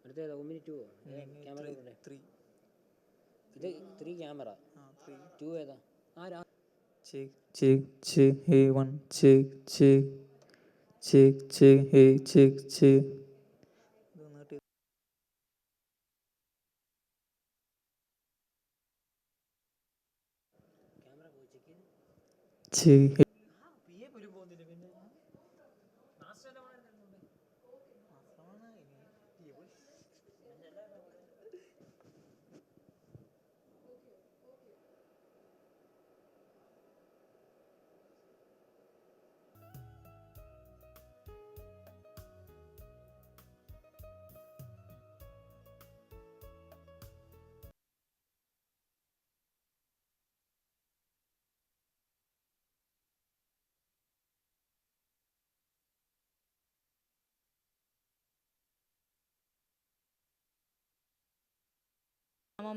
അടുത്തേതാ Omni 2 camera ഇത് 3 camera 2 ഏതാ check hey one check hey check check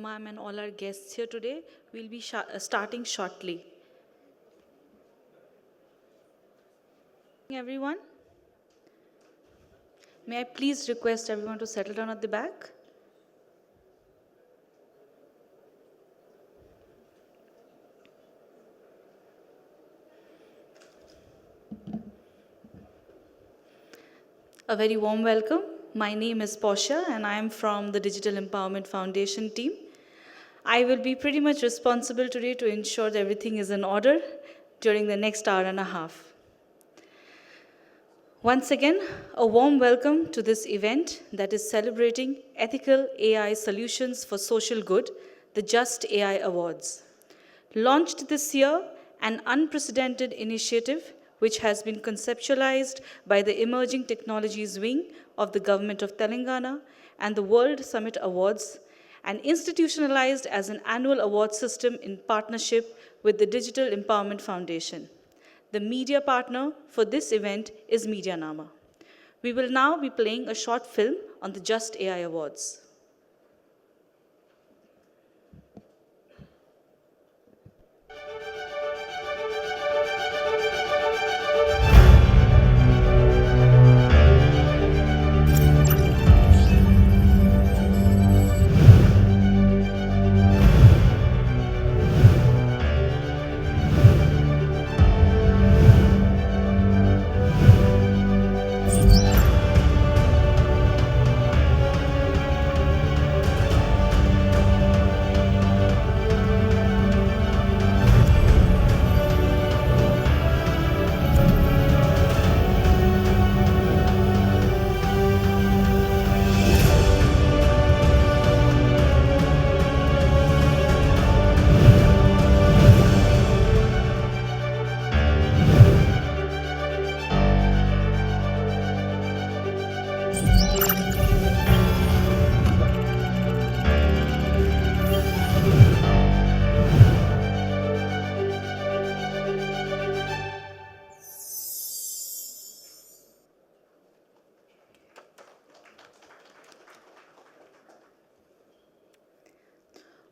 Ma'am and all our guests here today. We'll be starting shortly. Everyone, may I please request everyone to settle down at the back? A very warm welcome. My name is Portia and I am from the Digital Empowerment Foundation team. I will be pretty much responsible today to ensure that everything is in order during the next hour and a half. Once again, a warm welcome to this event that is celebrating ethical AI solutions for social good, the Just AI Awards. Launched this year, an unprecedented initiative which has been conceptualized by the Emerging Technologies Wing of the Government of Telangana and the World Summit Awards, and institutionalized as an annual award system in partnership with the Digital Empowerment Foundation. The media partner for this event is MediaNama. We will now be playing a short film on the Just AI Awards.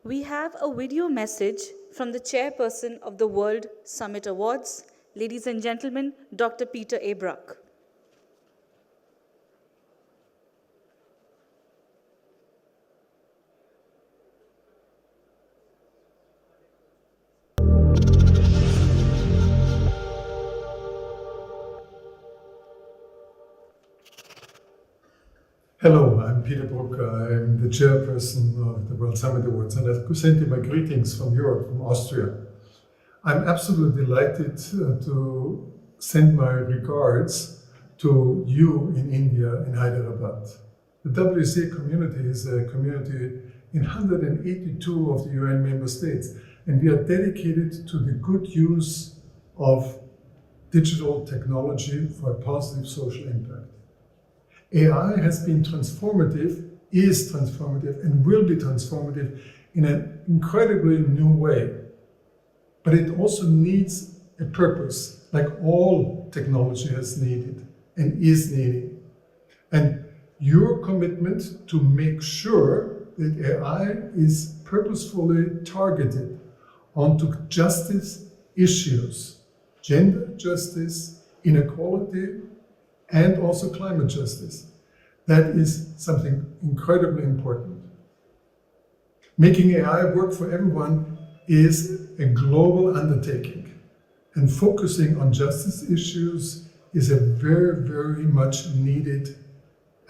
We have a video message from the chairperson of the World Summit Awards, ladies and gentlemen, Dr. Peter A. Bruck. Hello, I'm Peter Bruck. I'm the chairperson of the World Summit Awards, and I send you my greetings from Europe, from Austria. I'm absolutely delighted to send my regards to you in India, in Hyderabad. The WCA community is a community in 182 of the UN member states, and we are dedicated to the good use of digital technology for a positive social impact. AI has been transformative, is transformative, and will be transformative in an incredibly new way. But it also needs a purpose, like all technology has needed and is needing. And your commitment to make sure that AI is purposefully targeted onto justice issues, gender justice, inequality, and also climate justice. That is something incredibly important. Making AI work for everyone is a global undertaking, and focusing on justice issues is a very, very much needed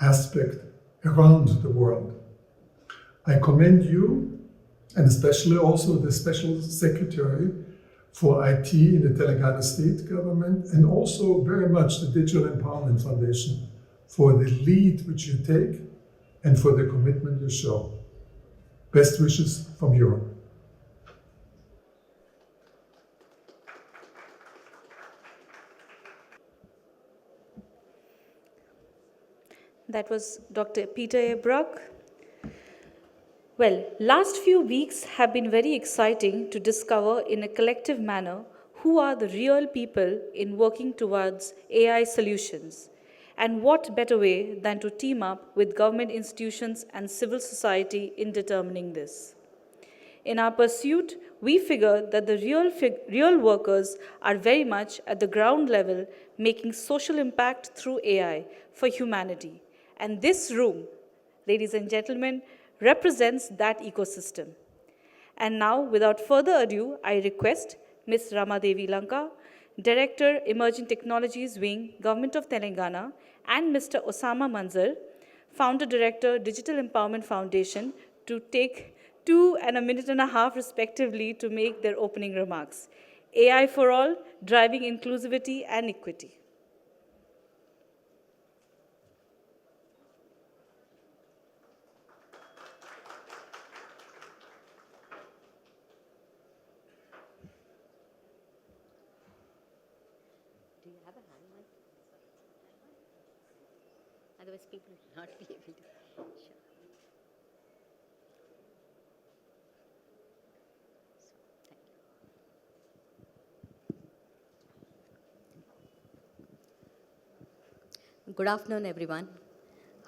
aspect around the world. I commend you, and especially also the Special Secretary for IT in the Telangana state government, and also very much the Digital Empowerment Foundation for the lead which you take and for the commitment you show. Best wishes from Europe. That was Dr. Peter A. Brock. Well, last few weeks have been very exciting to discover in a collective manner who are the real people in working towards AI solutions. And what better way than to team up with government institutions and civil society in determining this. In our pursuit, we figure that the real workers are very much at the ground level, making social impact through AI for humanity. And this room, ladies and gentlemen, represents that ecosystem. And now, without further ado, I request Ms. Ramadevi Lanka, Director, Emerging Technologies Wing, Government of Telangana, and Mr. Osama Manzar, Founder Director, Digital Empowerment Foundation, to take 2 and a minute and a half respectively to make their opening remarks. AI for all, driving inclusivity and equity. Do you have a hand mic? Otherwise, people will not be able to. Sure. Good afternoon, everyone.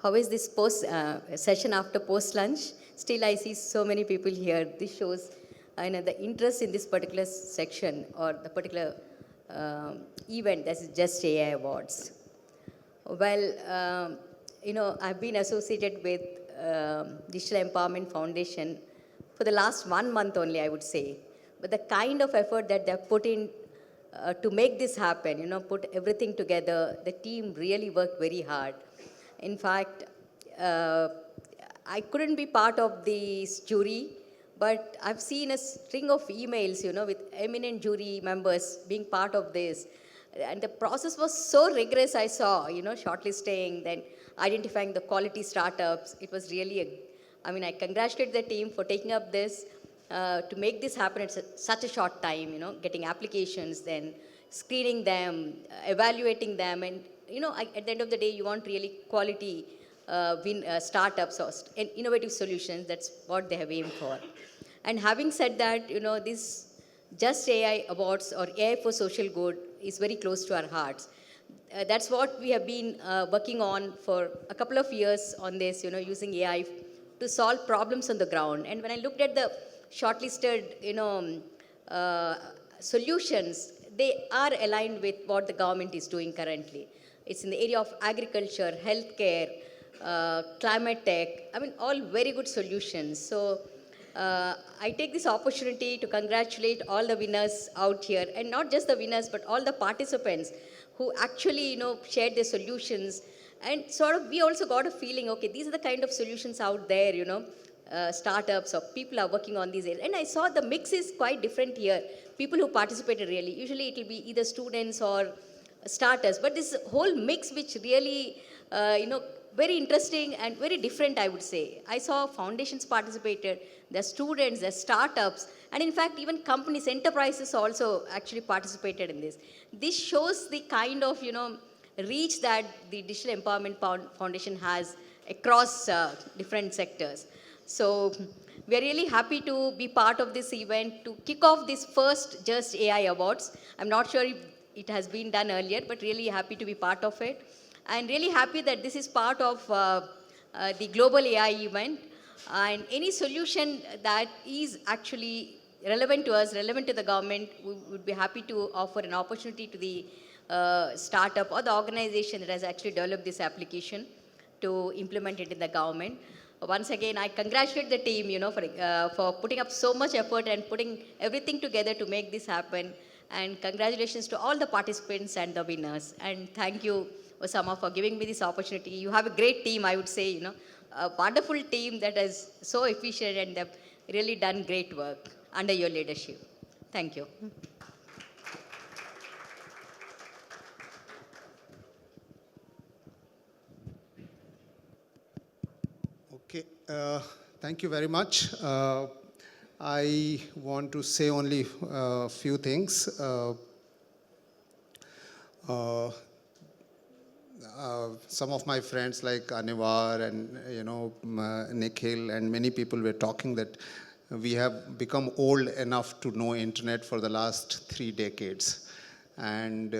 How is this session after post-lunch? Still, I see so many people here. This shows the interest in this particular section or the particular event, that is Just AI Awards. Well, I've been associated with Digital Empowerment Foundation for the last 1 month only, I would say. But the kind of effort that they've put in to make this happen, put everything together, the team really worked very hard. In fact, I couldn't be part of this jury, but I've seen a string of emails, with eminent jury members being part of this. And the process was so rigorous, I saw, shortlisting, then identifying the quality startups. It was really I congratulate the team for taking up this, to make this happen in such a short time, getting applications, then screening them, evaluating them. And, at the end of the day, you want really quality startups or innovative solutions. That's what they have aimed for. And having said that, this Just AI Awards or AI for Social Good is very close to our hearts. That's what we have been working on for a couple of years on this, using AI to solve problems on the ground. And when I looked at the shortlisted, solutions, they are aligned with what the government is doing currently. It's in the area of agriculture, healthcare, climate tech. All very good solutions. So I take this opportunity to congratulate all the winners out here, and not just the winners, but all the participants who actually, shared their solutions. And sort of, we also got a feeling, okay, these are the kind of solutions out there, startups or people are working on these areas. And I saw the mix is quite different here. People who participated really, usually it will be either students or starters, but this whole mix which really, very interesting and very different, I would say. I saw foundations participated, the students, the startups, and in fact, even companies, enterprises also actually participated in this. This shows the kind of, reach that the Digital Empowerment Foundation has across different sectors. So we are really happy to be part of this event to kick off this first Just AI Awards. I'm not sure if it has been done earlier, but really happy to be part of it. And really happy that this is part of the global AI event. And any solution that is actually relevant to us, relevant to the government, we would be happy to offer an opportunity to the startup or the organization that has actually developed this application to implement it in the government. Once again, I congratulate the team, for putting up so much effort and putting everything together to make this happen. And congratulations to all the participants and the winners. And thank you, Osama, for giving me this opportunity. You have a great team, I would say, a wonderful team that is so efficient and they've really done great work under your leadership. Thank you. Okay, thank you very much. I want to say only a few things. Some of my friends like Anivar and Nikhil and many people were talking that we have become old enough to know internet for the last 3 decades. And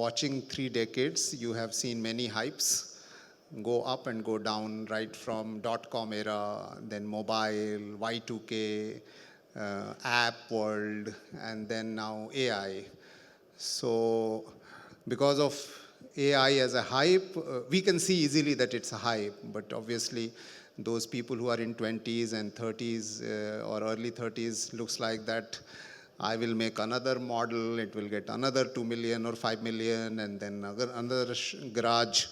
watching 3 decades, you have seen many hypes go up and go down, right from .com era, then mobile, Y2K, app world, and then now AI. So because of AI as a hype, we can see easily that it's a hype, but obviously those people who are in 20s and 30s or early 30s looks like that I will make another model, it will get another 2 million or 5 million, and then another garage,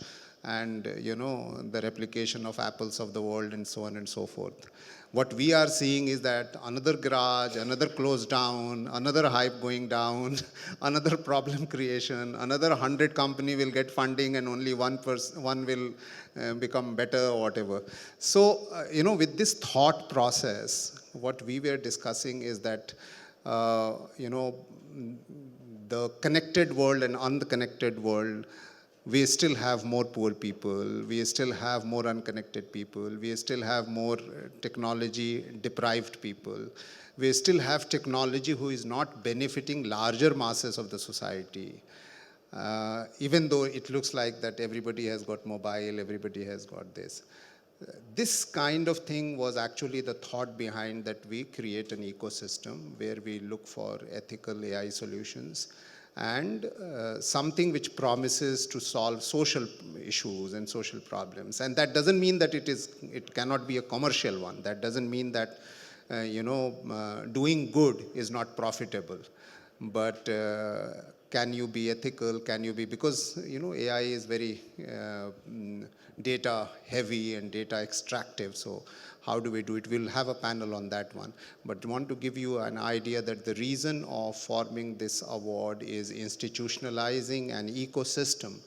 and the replication of Apples of the world and so on and so forth. What we are seeing is that another garage, another close down, another hype going down, another problem creation, another 100 company will get funding and only one will become better or whatever. So, with this thought process, what we were discussing is that, the connected world and unconnected world, we still have more poor people, we still have more unconnected people, we still have more technology deprived people, we still have technology who is not benefiting larger masses of the society. Even though it looks like that everybody has got mobile, everybody has got this. This kind of thing was actually the thought behind that we create an ecosystem where we look for ethical AI solutions and something which promises to solve social issues and social problems. And that doesn't mean that it cannot be a commercial one. That doesn't mean that doing good is not profitable. But can you be ethical? Can you be, because AI is very data heavy and data extractive. So how do we do it? We'll have a panel on that one. But I want to give you an idea that the reason of forming this award is institutionalizing an ecosystem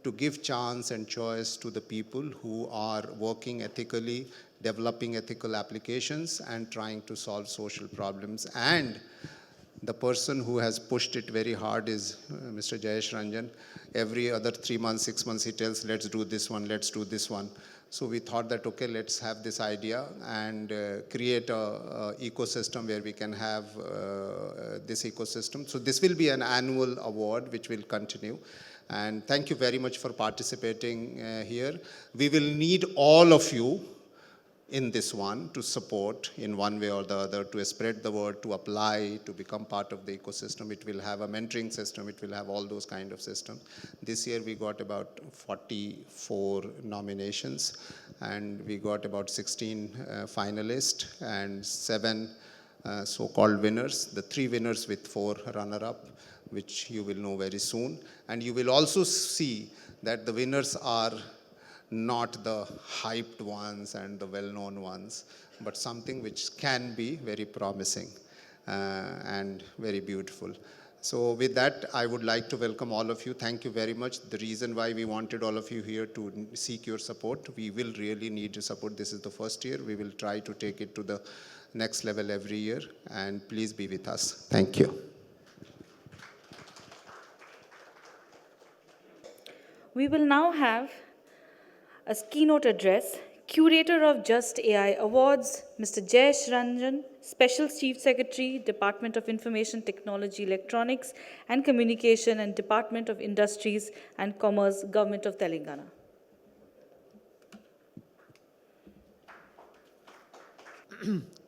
to give chance and choice to the people who are working ethically, developing ethical applications, and trying to solve social problems. And the person who has pushed it very hard is Mr. Jayesh Ranjan. Every other 3 months, 6 months, he tells, let's do this one, let's do this one. So we thought that, okay, let's have this idea and create a ecosystem where we can have this ecosystem. So this will be an annual award which will continue. And thank you very much for participating here. We will need all of you in this one to support in one way or the other, to spread the word, to apply, to become part of the ecosystem. It will have a mentoring system. It will have all those kind of systems. This year we got about 44 nominations and we got about 16 finalists and 7 so-called winners. The 3 winners with 4 runner-up, which you will know very soon. And you will also see that the winners are not the hyped ones and the well-known ones, but something which can be very promising and very beautiful. So with that, I would like to welcome all of you. Thank you very much. The reason why we wanted all of you here to seek your support, we will really need your support. This is the first year. We will try to take it to the next level every year, and please be with us. Thank you. We will now have a keynote address, Curator of Just AI Awards, Mr. Jayesh Ranjan, Special Chief Secretary, Department of Information Technology, Electronics and Communication and Department of Industries and Commerce, Government of Telangana.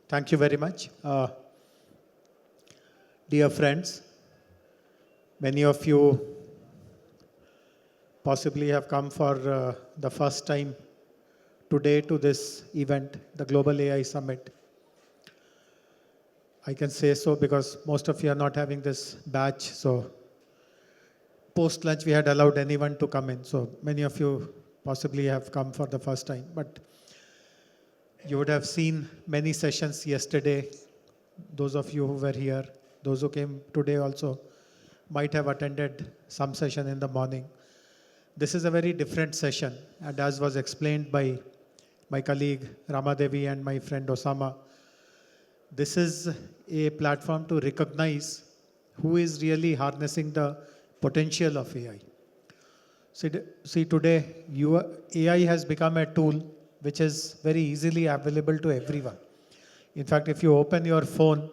Thank you very much. Dear friends, many of you possibly have come for the first time today to this event, the Global AI Summit. I can say so because most of you are not having this batch. So post-lunch, we had allowed anyone to come in. So many of you possibly have come for the first time. But you would have seen many sessions yesterday. Those of you who were here, those who came today also might have attended some session in the morning. This is a very different session. And as was explained by my colleague Ramadevi and my friend Osama, this is a platform to recognize who is really harnessing the potential of AI. See today, AI has become a tool which is very easily available to everyone. In fact, if you open your phone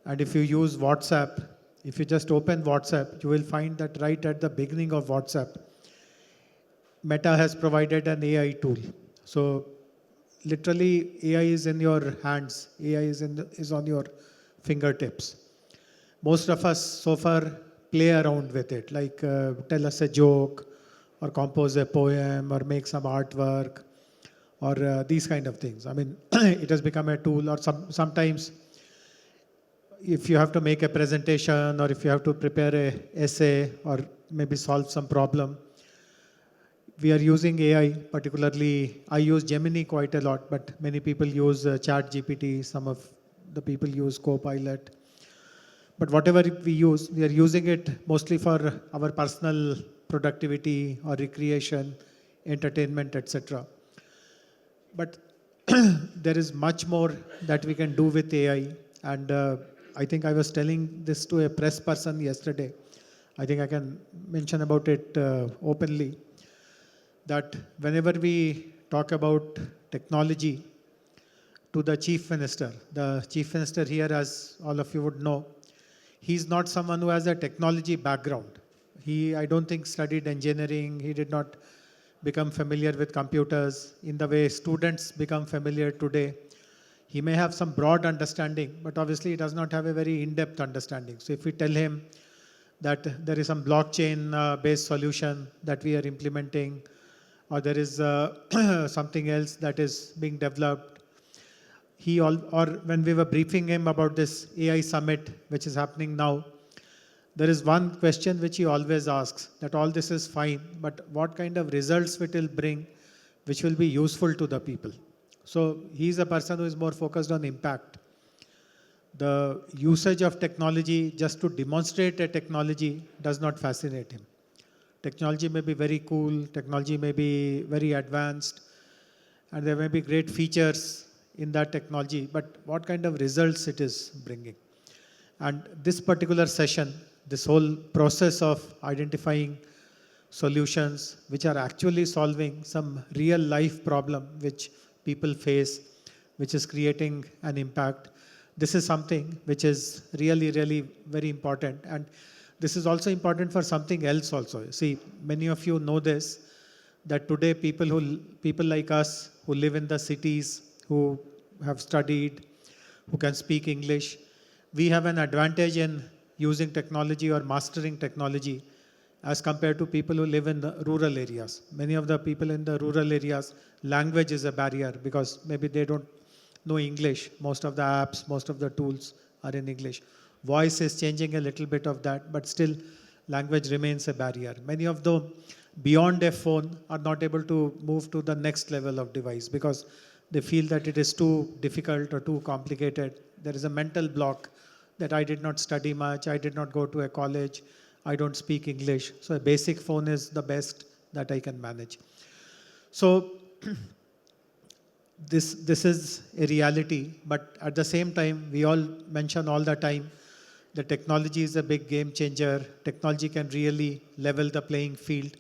and if you use WhatsApp, if you just open WhatsApp, you will find that right at the beginning of WhatsApp, Meta has provided an AI tool. So literally, AI is in your hands. AI is on your fingertips. Most of us so far play around with it, like tell us a joke, or compose a poem, or make some artwork, or these kind of things. I mean, it has become a tool, or sometimes if you have to make a presentation, or if you have to prepare an essay, or maybe solve some problem, we are using AI, particularly I use Gemini quite a lot, but many people use ChatGPT, some of the people use Copilot. But whatever we use, we are using it mostly for our personal productivity or recreation, entertainment, etc. But there is much more that we can do with AI. And I think I was telling this to a press person yesterday. I think I can mention about it openly, that whenever we talk about technology to the Chief Minister here, as all of you would know, he's not someone who has a technology background. I don't think, studied engineering. He did not become familiar with computers in the way students become familiar today. He may have some broad understanding, but obviously he does not have a very in-depth understanding. So if we tell him that there is some blockchain-based solution that we are implementing, or there is something else that is being developed, or when we were briefing him about this AI summit, which is happening now, there is one question which he always asks, that all this is fine, but what kind of results it will bring, which will be useful to the people. So he's a person who is more focused on impact. The usage of technology just to demonstrate a technology does not fascinate him. Technology may be very cool, technology may be very advanced, and there may be great features in that technology, but what kind of results it is bringing. And this particular session, this whole process of identifying solutions which are actually solving some real life problem which people face, which is creating an impact, this is something which is really, really very important. And this is also important for something else also. See, many of you know this, that today people like us who live in the cities, who have studied, who can speak English, we have an advantage in using technology or mastering technology as compared to people who live in the rural areas. Many of the people in the rural areas, language is a barrier because maybe they don't know English. Most of the apps, most of the tools are in English. Voice is changing a little bit of that, but still language remains a barrier. Many of them beyond a phone are not able to move to the next level of device because they feel that it is too difficult or too complicated. There is a mental block that I did not study much, I did not go to a college, I don't speak English. So a basic phone is the best that I can manage. So this is a reality, but at the same time, we all mention all the time that technology is a big game changer. Technology can really level the playing field.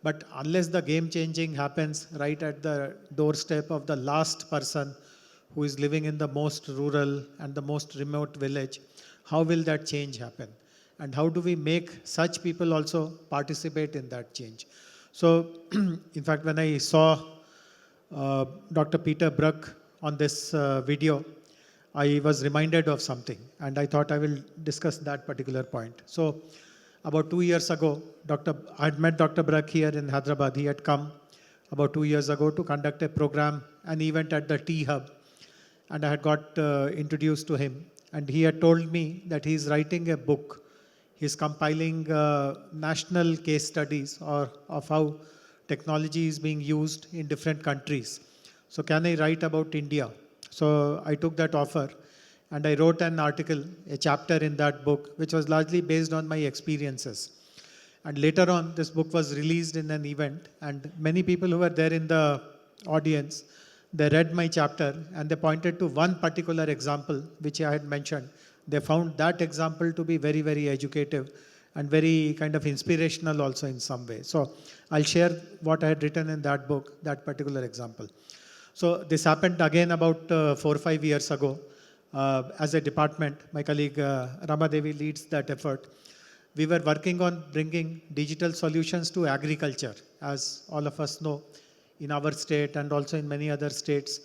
But unless the game changing happens right at the doorstep of the last person who is living in the most rural and the most remote village, how will that change happen? And how do we make such people also participate in that change? So, in fact, when I saw Dr. Peter Bruck on this video, I was reminded of something, and I thought I will discuss that particular point. So, About 2 years ago, I had met Dr. Brak here in Hyderabad. He had come about 2 years ago to conduct a program, an event at the T Hub. And I had got introduced to him. And he had told me that he's writing a book. He's compiling national case studies of how technology is being used in different countries. So can I write about India? So I took that offer and I wrote an article, a chapter in that book, which was largely based on my experiences. And later on, this book was released in an event, and many people who were there in the audience, they read my chapter and they pointed to one particular example which I had mentioned. They found that example to be very, very educative and very kind of inspirational also in some way. So I'll share what I had written in that book, that particular example. So this happened again about 4 or 5 years ago. As a department, my colleague Ramadevi leads that effort. We were working on bringing digital solutions to agriculture. As all of us know, in our state and also in many other states,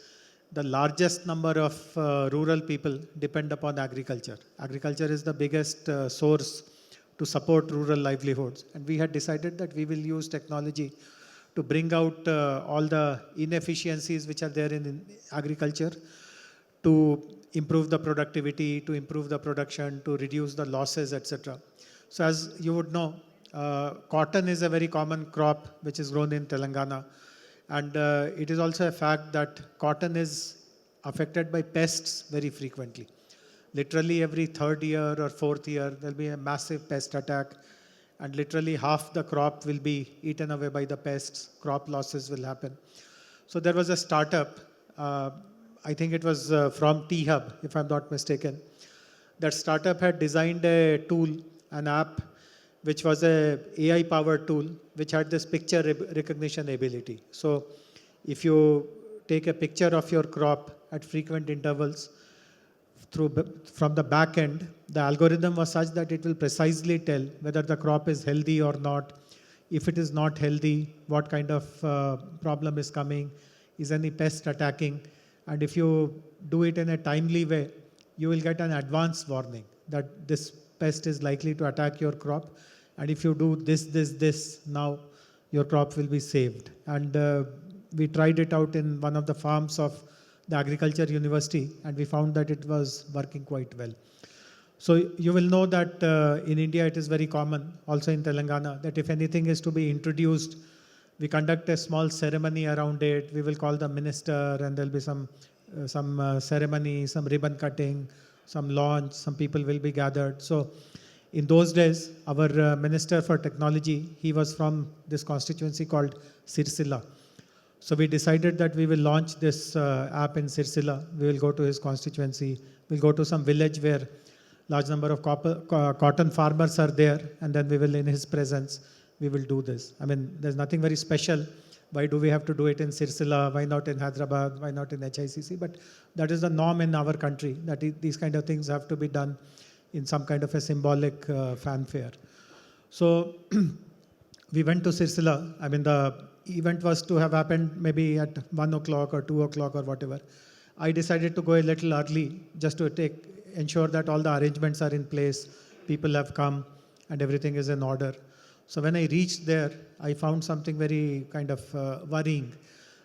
the largest number of rural people depend upon agriculture. Agriculture is the biggest source to support rural livelihoods. And we had decided that we will use technology to bring out all the inefficiencies which are there in agriculture, to improve the productivity, to improve the production, to reduce the losses, etc. So as you would know, cotton is a very common crop which is grown in Telangana. And it is also a fact that cotton is affected by pests very frequently. Literally every 3rd year or 4th year, there will be a massive pest attack. And literally half the crop will be eaten away by the pests. Crop losses will happen. So there was a startup, I think it was from T-Hub, if I'm not mistaken. That startup had designed a tool, an app, which was a AI-powered tool, which had this picture recognition ability. So if you take a picture of your crop at frequent intervals, from the back end, the algorithm was such that it will precisely tell whether the crop is healthy or not. If it is not healthy, what kind of problem is coming, is any pest attacking. And if you do it in a timely way, you will get an advance warning that this pest is likely to attack your crop. And if you do this, now your crop will be saved. And we tried it out in one of the farms of the agriculture university, and we found that it was working quite well. So you will know that in India it is very common, also in Telangana, that if anything is to be introduced, we conduct a small ceremony around it. We will call the minister, and there'll be some ceremony, some ribbon cutting, some launch, some people will be gathered. So in those days, our Minister for Technology, he was from this constituency called Sirsila. So we decided that we will launch this app in Sirsila. We will go to his constituency. We'll go to some village where large number of cotton farmers are there, and then we will, in his presence, we will do this. I mean, there's nothing very special. Why do we have to do it in Sirsila? Why not in Hyderabad? Why not in HICC? But that is the norm in our country, that these kind of things have to be done in some kind of a symbolic fanfare. So we went to Sirsila. I mean, the event was to have happened maybe at 1 o'clock or 2 o'clock or whatever. I decided to go a little early just to ensure that all the arrangements are in place, people have come, and everything is in order. So when I reached there, I found something very kind of worrying.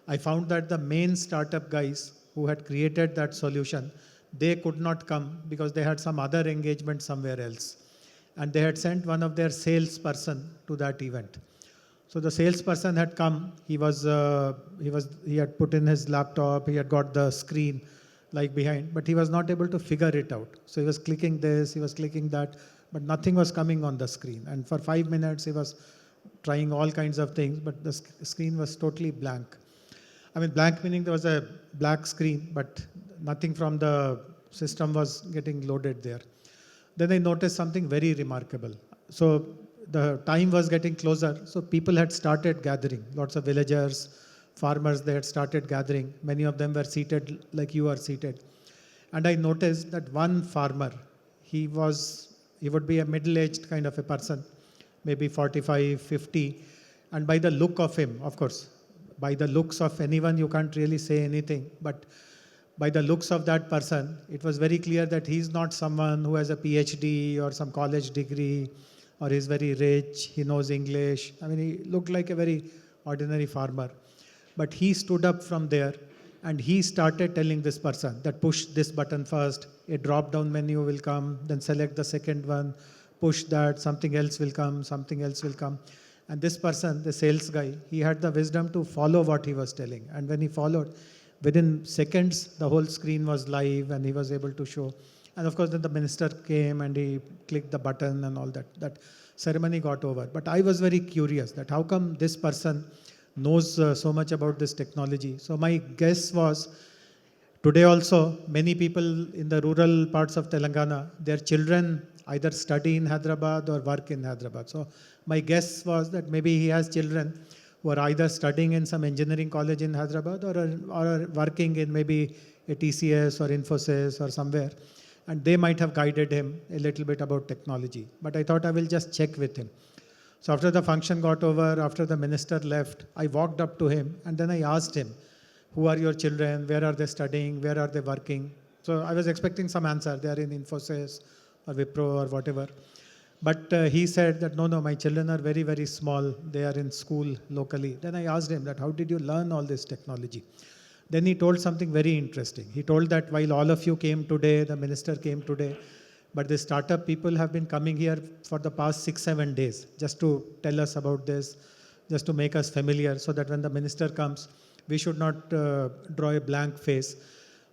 I found that the main startup guys who had created that solution, they could not come because they had some other engagement somewhere else. And they had sent one of their salesperson to that event. So the salesperson had come, he had put in his laptop, he had got the screen like behind, but he was not able to figure it out. So he was clicking this, he was clicking that, but nothing was coming on the screen. And for 5 minutes, he was trying all kinds of things, but the screen was totally blank. I mean, blank meaning there was a black screen, but nothing from the system was getting loaded there. Then I noticed something very remarkable. So the time was getting closer, so people had started gathering. Lots of villagers, farmers, they had started gathering. Many of them were seated like you are seated. And I noticed that one farmer, he would be a middle-aged kind of a person, maybe 45, 50. And by the look of him, of course, by the looks of anyone, you can't really say anything. But by the looks of that person, it was very clear that he's not someone who has a PhD or some college degree or he's very rich, he knows English. I mean, he looked like a very ordinary farmer. But he stood up from there and he started telling this person that push this button first, a drop down menu will come, then select the second one, push that, something else will come, something else will come. And this person, the sales guy, he had the wisdom to follow what he was telling. And when he followed, within seconds, the whole screen was live and he was able to show. And of course, then the minister came and he clicked the button and all that. That ceremony got over. But I was very curious that how come this person knows so much about this technology. So my guess was, today also, many people in the rural parts of Telangana, their children either study in Hyderabad or work in Hyderabad. So my guess was that maybe he has children who are either studying in some engineering college in Hyderabad or are working in maybe a TCS or Infosys or somewhere. And they might have guided him a little bit about technology. But I thought I will just check with him. So after the function got over, after the minister left, I walked up to him and then I asked him, who are your children? Where are they studying? Where are they working? So I was expecting some answer. They are in Infosys or Wipro or whatever. But he said that, no, my children are very, very small. They are in school locally. Then I asked him that, how did you learn all this technology? Then he told something very interesting. He told that while all of you came today, the minister came today, but the startup people have been coming here for the past 6-7 days just to tell us about this, just to make us familiar so that when the minister comes, we should not draw a blank face.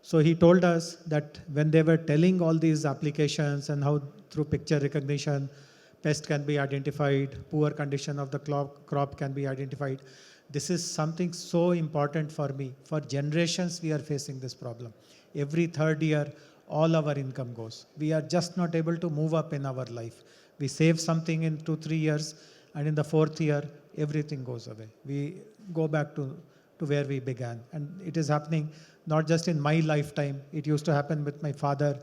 So he told us that when they were telling all these applications and how through picture recognition, pest can be identified, poor condition of the crop can be identified. This is something so important for me. For generations, we are facing this problem. Every third year, all our income goes. We are just not able to move up in our life. We save something in 2-3 years, and in the 4th year, everything goes away. We go back to where we began. And it is happening not just in my lifetime. It used to happen with my father.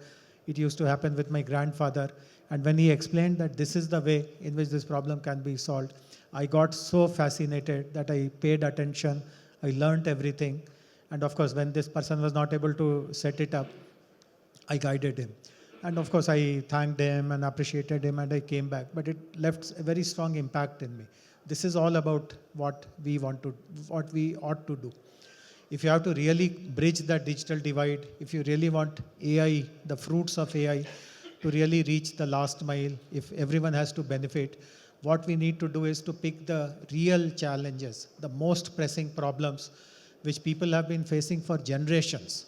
It used to happen with my grandfather. And when he explained that this is the way in which this problem can be solved, I got so fascinated that I paid attention. I learned everything. And of course, when this person was not able to set it up, I guided him. And of course, I thanked him and appreciated him and I came back. But it left a very strong impact in me. This is all about what we ought to do. If you have to really bridge that digital divide, if you really want AI, the fruits of AI, to really reach the last mile, if everyone has to benefit, what we need to do is to pick the real challenges, the most pressing problems which people have been facing for generations.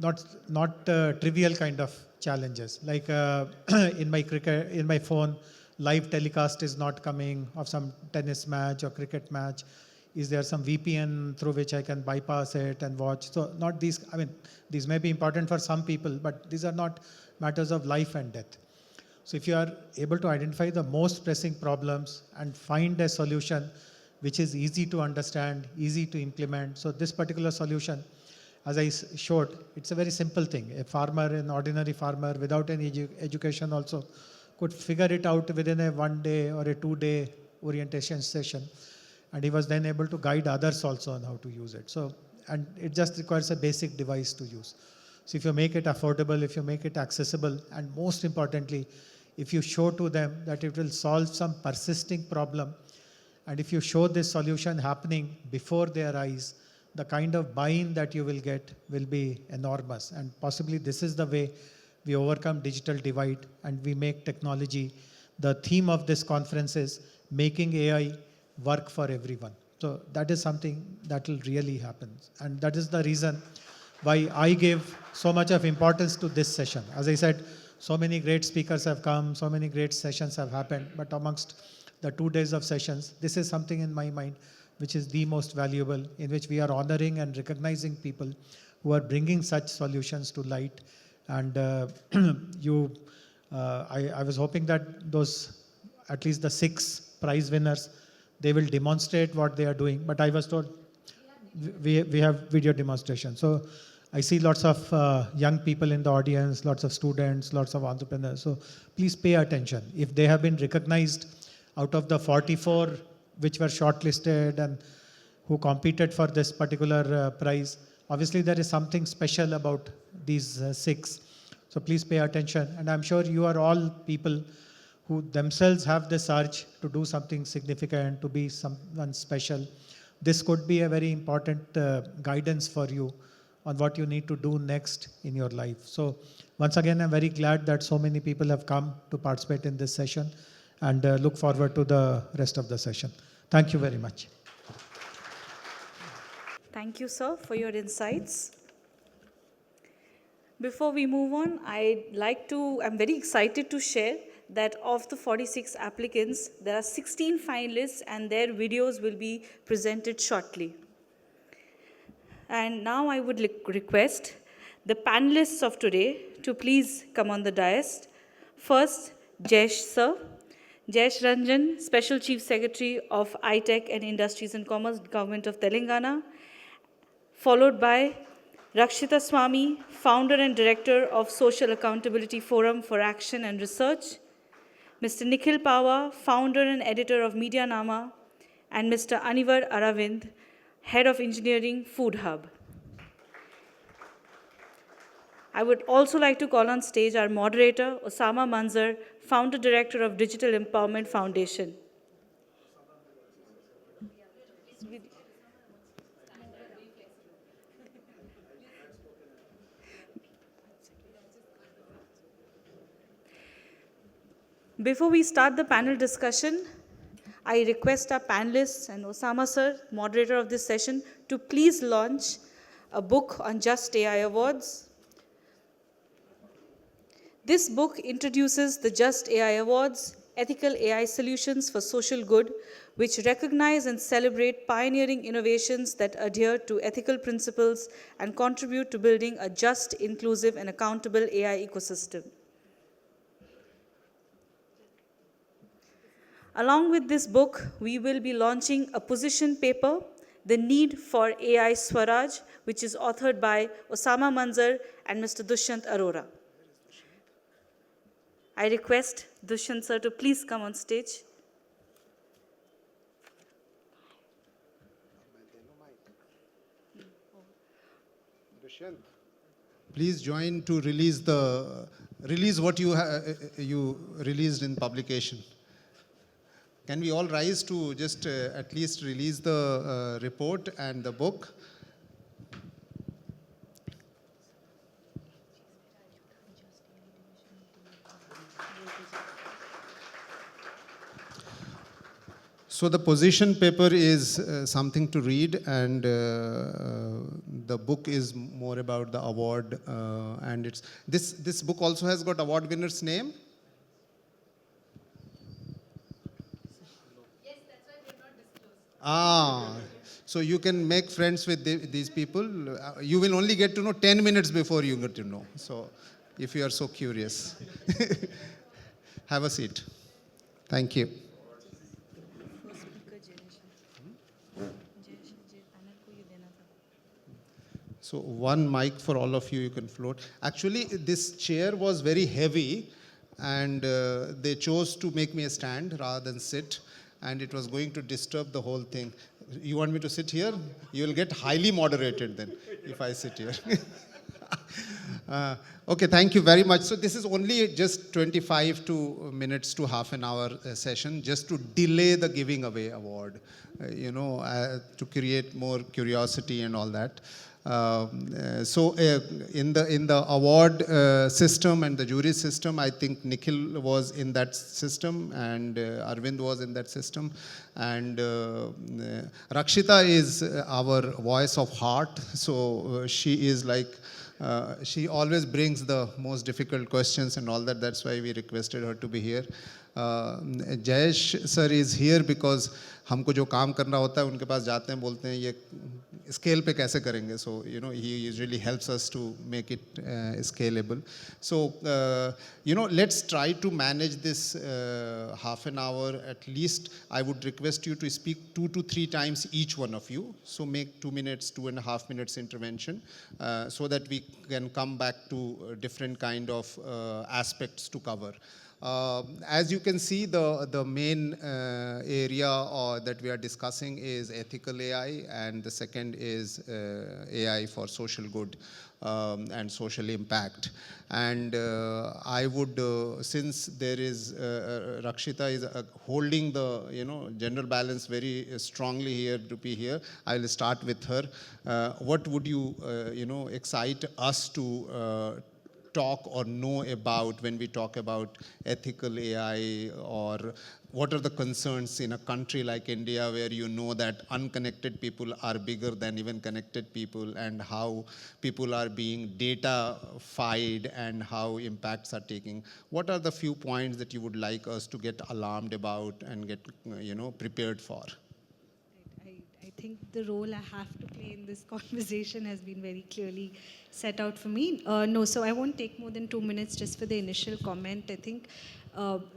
Not trivial kind of challenges, like in my phone, live telecast is not coming of some tennis match or cricket match. Is there some VPN through which I can bypass it and watch? So not these, I mean, these may be important for some people, but these are not matters of life and death. So if you are able to identify the most pressing problems and find a solution which is easy to understand, easy to implement. So this particular solution, as I showed, it's a very simple thing. A farmer, an ordinary farmer without any education also could figure it out within a 1-day or a 2-day orientation session. And he was then able to guide others also on how to use it. So, and it just requires a basic device to use. So if you make it affordable, if you make it accessible, and most importantly, if you show to them that it will solve some persisting problem, and if you show this solution happening before their eyes, the kind of buy-in that you will get will be enormous. And possibly this is the way we overcome digital divide and we make technology. The theme of this conference is making AI work for everyone. So that is something that will really happen. And that is the reason why I give so much of importance to this session. As I said, so many great speakers have come, so many great sessions have happened, but amongst the 2 days of sessions, this is something in my mind which is the most valuable, in which we are honoring and recognizing people who are bringing such solutions to light. And I was hoping that those, at least the 6 prize winners, they will demonstrate what they are doing. But I was told we have video demonstration. So I see lots of young people in the audience, lots of students, lots of entrepreneurs. So please pay attention. If they have been recognized out of the 44 which were shortlisted and who competed for this particular prize, obviously there is something special about these 6. So please pay attention. And I'm sure you are all people who themselves have this urge to do something significant, to be someone special, this could be a very important guidance for you on what you need to do next in your life. So once again, I'm very glad that so many people have come to participate in this session, and look forward to the rest of the session. Thank you very much. Thank you, sir, for your insights. Before we move on, I'm very excited to share that of the 46 applicants, there are 16 finalists and their videos will be presented shortly. And now I would request the panelists of today to please come on the dais. First, Jayesh sir. Jayesh Ranjan, Special Chief Secretary of iTech and Industries and Commerce, Government of Telangana. Followed by Rakshita Swamy, Founder and Director of Social Accountability Forum for Action and Research. Mr. Nikhil Pava, Founder and Editor of MediaNama. And Mr. Anivar Aravind, Head of Engineering, Food Hub. I would also like to call on stage our moderator, Osama Manzar, Founder Director of Digital Empowerment Foundation. Before we start the panel discussion, I request our panelists and Osama sir, moderator of this session, to please launch a book on Just AI Awards. This book introduces the Just AI Awards, ethical AI solutions for social good, which recognize and celebrate pioneering innovations that adhere to ethical principles and contribute to building a just, inclusive, and accountable AI ecosystem. Along with this book, we will be launching a position paper, The Need for AI Swaraj, which is authored by Osama Manzar and Mr. Dushyant Arora. I request Dushyant sir to please come on stage. Dushyant, please join to release what you released in publication. Can we all rise to just at least release the report and the book? So the position paper is something to read, and the book is more about the award. And it's this book also has got award winner's name. Yes, that's why we have not disclosed. So you can make friends with these people. You will only get to know 10 minutes before you get to know. So if you are so curious, have a seat. Thank you. So one mic for all of you, you can float. Actually, this chair was very heavy, and they chose to make me a stand rather than sit, and it was going to disturb the whole thing. You want me to sit here? You will get highly moderated then if I sit here. Okay, thank you very much. So this is only just 25 minutes to half an hour session, just to delay the giving away award, to create more curiosity and all that. So in the award system and the jury system, I think Nikhil was in that system, and Arvind was in that system, and Rakshita is our voice of heart. So she is like, she always brings the most difficult questions and all that. That's why we requested her to be here. Jayesh sir is here because हमको जो काम करना होता है उनके पास जाते हैं, बोलते हैं ये scale पे कैसे करेंगे. So he usually helps us to make it scalable. So let's try to manage this half an hour at least. I would request you to speak 2 to 3 times each one of you. So make 2 minutes, 2.5 minutes intervention, so that we can come back to different kind of aspects to cover. As you can see, the main area that we are discussing is ethical AI, and the second is AI for social good and social impact. And I would, since there is, Rakshita is holding the, general balance very strongly here to be here, I will start with her. What would you, excite us to talk or know about when we talk about ethical AI, or what are the concerns in a country like India where you know that unconnected people are bigger than even connected people, and how people are being data-fied and how impacts are taking? What are the few points that you would like us to get alarmed about and get prepared for? I think the role I have to play in this conversation has been very clearly set out for me. No, so I won't take more than 2 minutes just for the initial comment. I think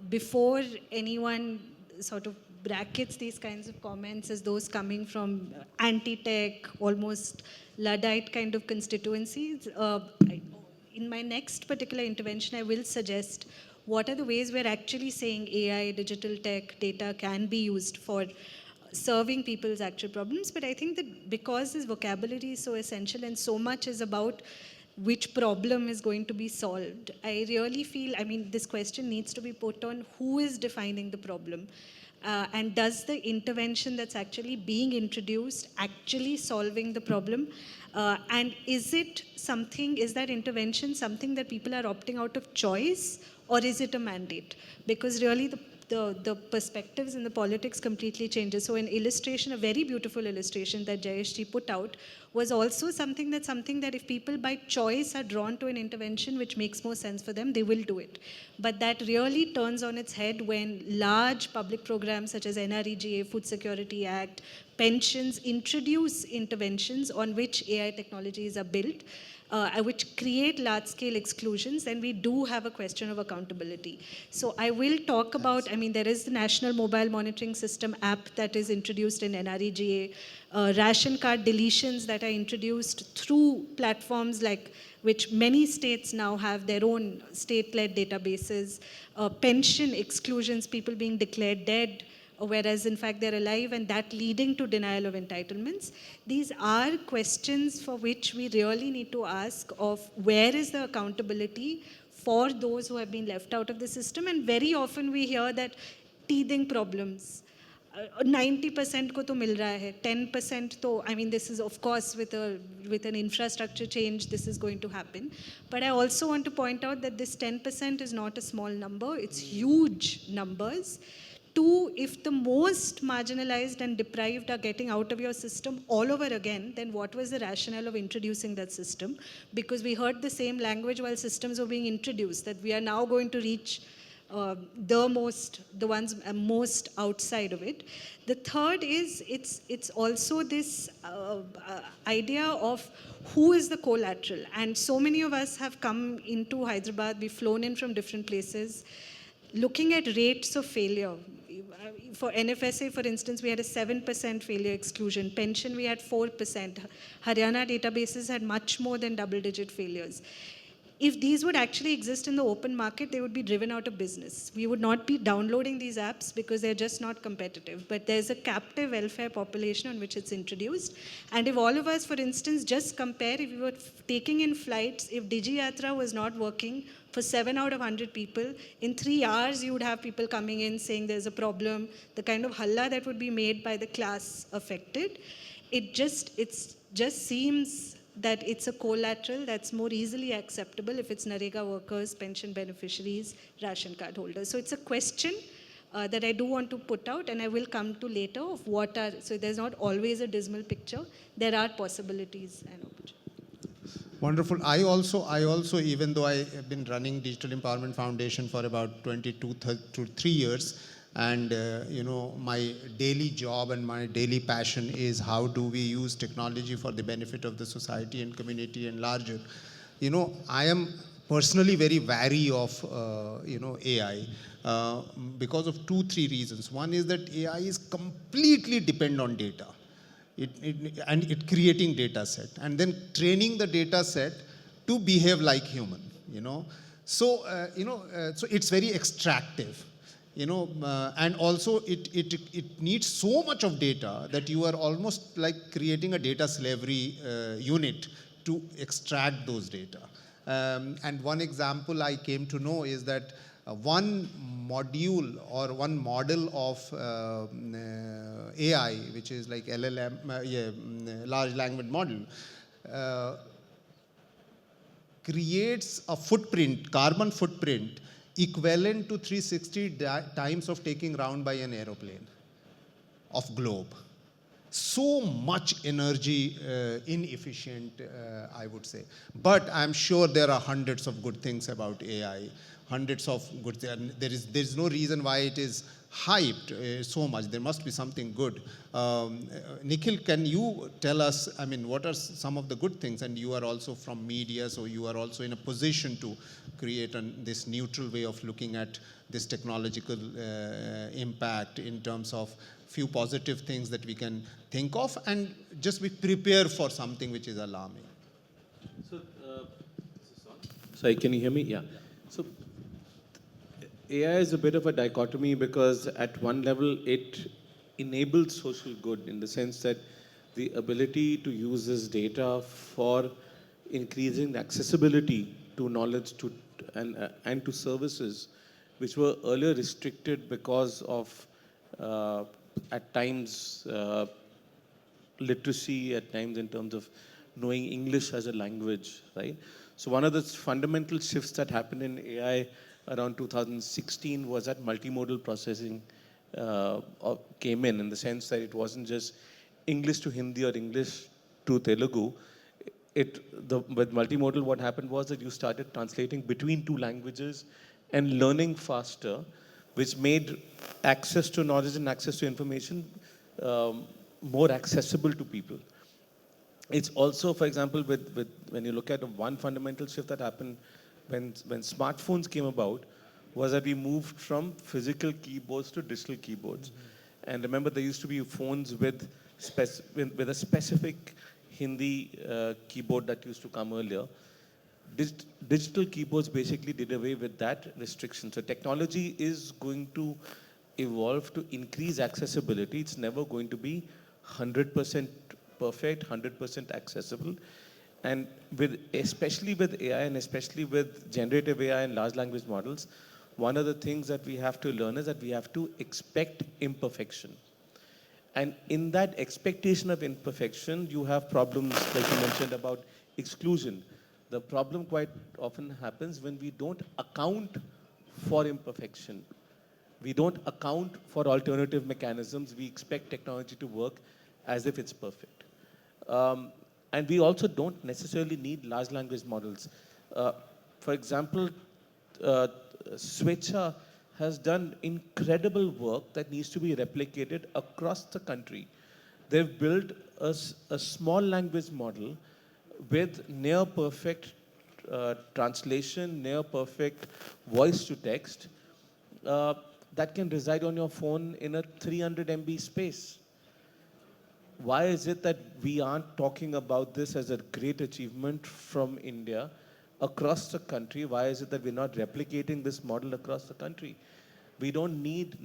before anyone sort of brackets these kinds of comments as those coming from anti-tech, almost Luddite kind of constituencies, in my next particular intervention, I will suggest what are the ways we're actually saying AI, digital tech, data can be used for serving people's actual problems. But I think that because this vocabulary is so essential and so much is about which problem is going to be solved, I really feel, this question needs to be put on who is defining the problem. And does the intervention that's actually being introduced actually solving the problem? And is that intervention something that people are opting out of choice, or is it a mandate? Because really the perspectives and the politics completely changes. So an illustration, a very beautiful illustration that Jayeshji put out was also something that if people by choice are drawn to an intervention which makes more sense for them, they will do it. But that really turns on its head when large public programs such as NREGA, Food Security Act, pensions introduce interventions on which AI technologies are built, which create large-scale exclusions, then we do have a question of accountability. So I will talk about, there is the National Mobile Monitoring System app that is introduced in NREGA, ration card deletions that are introduced through platforms like which many states now have their own state-led databases, pension exclusions, people being declared dead, whereas in fact they're alive, and that leading to denial of entitlements. These are questions for which we really need to ask of where is the accountability for those who have been left out of the system. And very often we hear that teething problems, 90% को तो मिल रहा है, 10% तो, this is of course with an infrastructure change, this is going to happen. But I also want to point out that this 10% is not a small number, it's huge numbers. Two, if the most marginalized and deprived are getting out of your system all over again, then what was the rationale of introducing that system? Because we heard the same language while systems were being introduced, that we are now going to reach the ones most outside of it. The third is it's also this idea of who is the collateral. And so many of us have come into Hyderabad, we've flown in from different places, looking at rates of failure. For NFSA, for instance, we had a 7% failure exclusion. Pension, we had 4%. Haryana databases had much more than double-digit failures. If these would actually exist in the open market, they would be driven out of business. We would not be downloading these apps because they're just not competitive. But there's a captive welfare population on which it's introduced. And if all of us, for instance, just compare, if we were taking in flights, if DigiYatra was not working for 7 out of 100 people, in 3 hours you would have people coming in saying there's a problem, the kind of halla that would be made by the class affected. It just seems that it's a collateral that's more easily acceptable if it's Narega workers, pension beneficiaries, ration card holders. So it's a question that I do want to put out, and I will come to later of so there's not always a dismal picture. There are possibilities and opportunities. Wonderful. I also, even though I have been running Digital Empowerment Foundation for about 22 to 3 years, and my daily job and my daily passion is how do we use technology for the benefit of the society and community and larger. I am personally very wary of AI because of 2-3 reasons. One is that AI is completely dependent on data. It creating data set and then training the data set to behave like human, So, so it's very extractive, and also it needs so much of data that you are almost like creating a data slavery unit to extract those data. And one example I came to know is that one module or one model of AI, which is like LLM, large language model, uh, creates a footprint, carbon footprint, equivalent to 360 times of taking round by an aeroplane of globe. So much energy inefficient, I would say. But I'm sure there are hundreds of good things about AI, hundreds of good things. There is no reason why it is hyped so much. There must be something good. Nikhil, can you tell us, I mean, what are some of the good things? And you are also from media, so you are also in a position to create this neutral way of looking at this technological impact in terms of few positive things that we can think of, and just be prepared for something which is alarming. So, sorry, can you hear me? Yeah. So, AI is a bit of a dichotomy because at one level it enables social good in the sense that the ability to use this data for increasing the accessibility to knowledge and to services which were earlier restricted because of at times literacy, at times in terms of knowing English as a language, right? So one of the fundamental shifts that happened in AI around 2016 was that multimodal processing came in the sense that it wasn't just English to Hindi or English to Telugu. With multimodal, what happened was that you started translating between two languages and learning faster, which made access to knowledge and access to information more accessible to people. It's also, for example, when you look at one fundamental shift that happened when smartphones came about, was that we moved from physical keyboards to digital keyboards. Mm-hmm. And remember, there used to be phones with a specific Hindi keyboard that used to come earlier. Digital keyboards basically did away with that restriction. So technology is going to evolve to increase accessibility. It's never going to be 100% perfect, 100% accessible. And especially with AI and especially with generative AI and large language models, one of the things that we have to learn is that we have to expect imperfection. And in that expectation of imperfection, you have problems, like you mentioned, about exclusion. The problem quite often happens when we don't account for imperfection. We don't account for alternative mechanisms. We expect technology to work as if it's perfect. And we also don't necessarily need large language models. For example, SWECHA has done incredible work that needs to be replicated across the country. They've built a small language model with near perfect translation, near perfect voice to text that can reside on your phone in a 300 MB space. Why is it that we aren't talking about this as a great achievement from India across the country? Why is it that we're not replicating this model across the country? We don't need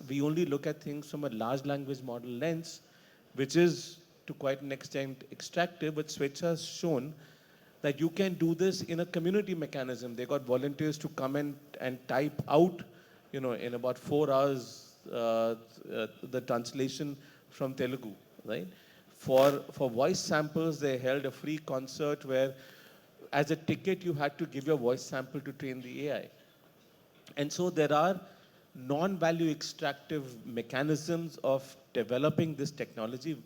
we only look at things from a large language model lens, which is to quite an extent extractive, but SWECHA has shown that you can do this in a community mechanism. They got volunteers to come and type out, in about 4 hours, the translation from Telugu, right? For voice samples, they held a free concert where, as a ticket, you had to give your voice sample to train the AI. And so there are non-value extractive mechanisms of developing this technology.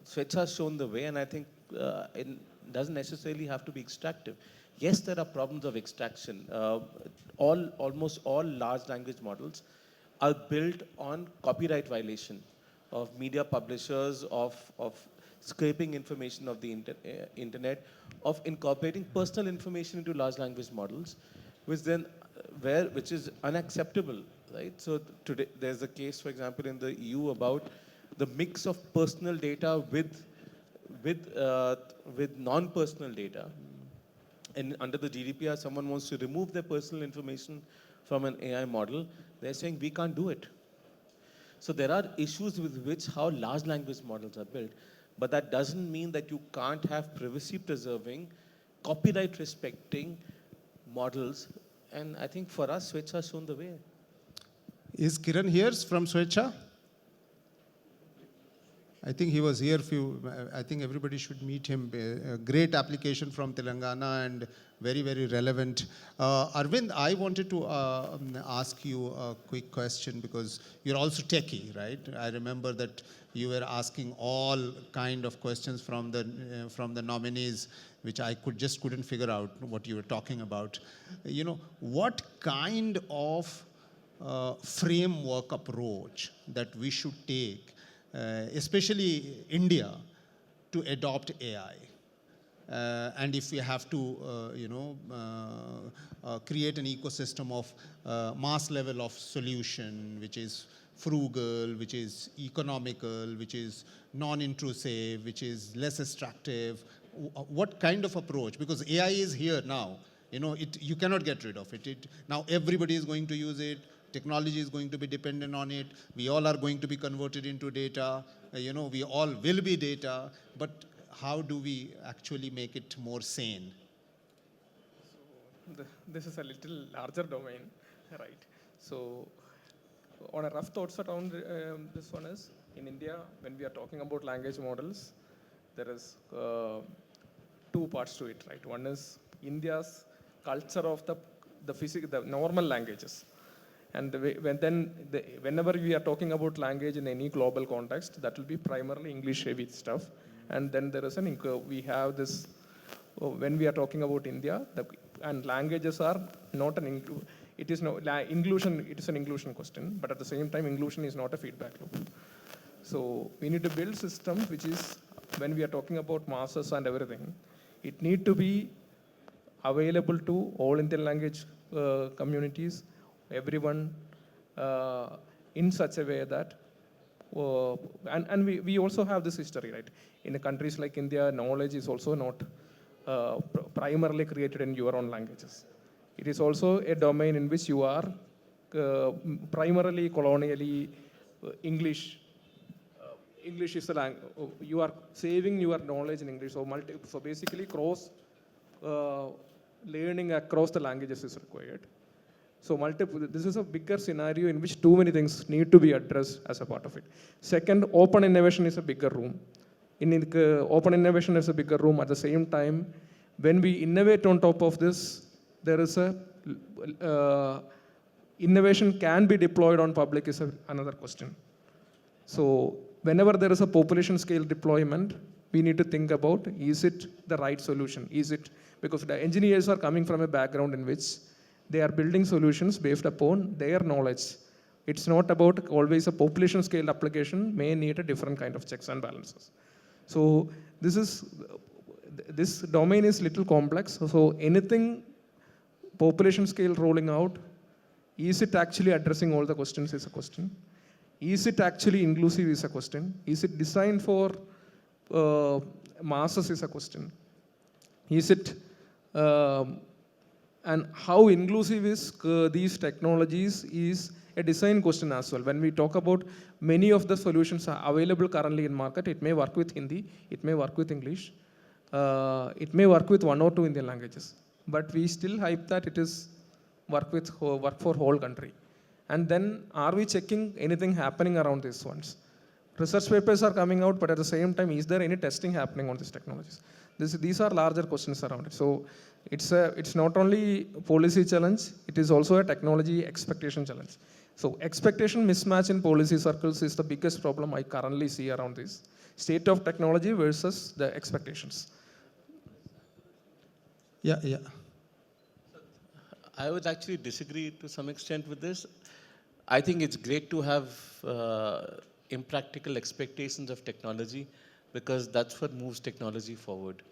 SWECHA has shown the way, and I think it doesn't necessarily have to be extractive. Yes, there are problems of extraction. Almost all large language models are built on copyright violation of media publishers, of scraping information of the internet, of incorporating personal information into large language models, which is unacceptable, right? So today there's a case, for example, in the EU about the mix of personal data with non-personal data. under the GDPR, someone wants to remove their personal information from an AI model, they're saying we can't do it. So there are issues with which how large language models are built, but that doesn't mean that you can't have privacy preserving, copyright respecting models. And I think for us, Switch has shown the way. Is Kiran here from Swecha? I think he was here I think everybody should meet him. A great application from Telangana and very, very relevant. Arvind, I wanted to ask you a quick question because you're also techie, right? I remember that you were asking all kind of questions from the nominees, which I couldn't figure out what you were talking about. You know, what kind of framework approach that we should take, especially India, to adopt AI? And if we have to, create an ecosystem of mass level of solution, which is frugal, which is economical, which is non-intrusive, which is less extractive, what kind of approach? Because AI is here now. You know, you cannot get rid of it. Now everybody is going to use it. Technology is going to be dependent on it. We all are going to be converted into data. We all will be data. But how do we actually make it more sane? So this is a little larger domain, right? So on a rough thoughts around this one is, in India, when we are talking about language models, there is two parts to it, right? One is India's culture of the normal languages. And whenever we are talking about language in any global context, that will be primarily English-heavy stuff. And then there is we have this, when we are talking about India, and languages are not it is no inclusion. It is an inclusion question, but at the same time, inclusion is not a feedback loop. So we need to build systems which is, when we are talking about masses and everything, it need to be available to all Indian language communities, everyone, in such a way that, and we also have this history, right? In countries like India, knowledge is also not primarily created in your own languages. It is also a domain in which you are primarily colonially English. English is the language. You are saving your knowledge in English. So basically cross learning across the languages is required. So this is a bigger scenario in which too many things need to be addressed as a part of it. Second, open innovation is a bigger room. Open innovation is a bigger room. At the same time, when we innovate on top of this, there is innovation can be deployed on public is another question. So whenever there is a population scale deployment, we need to think about, is it the right solution? Is it, because the engineers are coming from a background in which they are building solutions based upon their knowledge. It's not about always a population scale application may need a different kind of checks and balances. So this domain is little complex. So anything population scale rolling out, is it actually addressing all the questions is a question. Is it actually inclusive is a question. Is it designed for masses is a question. Is it, and how inclusive is these technologies is a design question as well. When we talk about many of the solutions are available currently in market, it may work with Hindi, it may work with English, it may work with one or two Indian languages, but we still hype that it is work for whole country. And then are we checking anything happening around these ones? Research papers are coming out, but at the same time, is there any testing happening on these technologies? These are larger questions around it. So it's not only policy challenge, it is also a technology expectation challenge. So expectation mismatch in policy circles is the biggest problem I currently see around this. State of technology versus the expectations. Yeah. I would actually disagree to some extent with this. I think it's great to have impractical expectations of technology because that's what moves technology forward.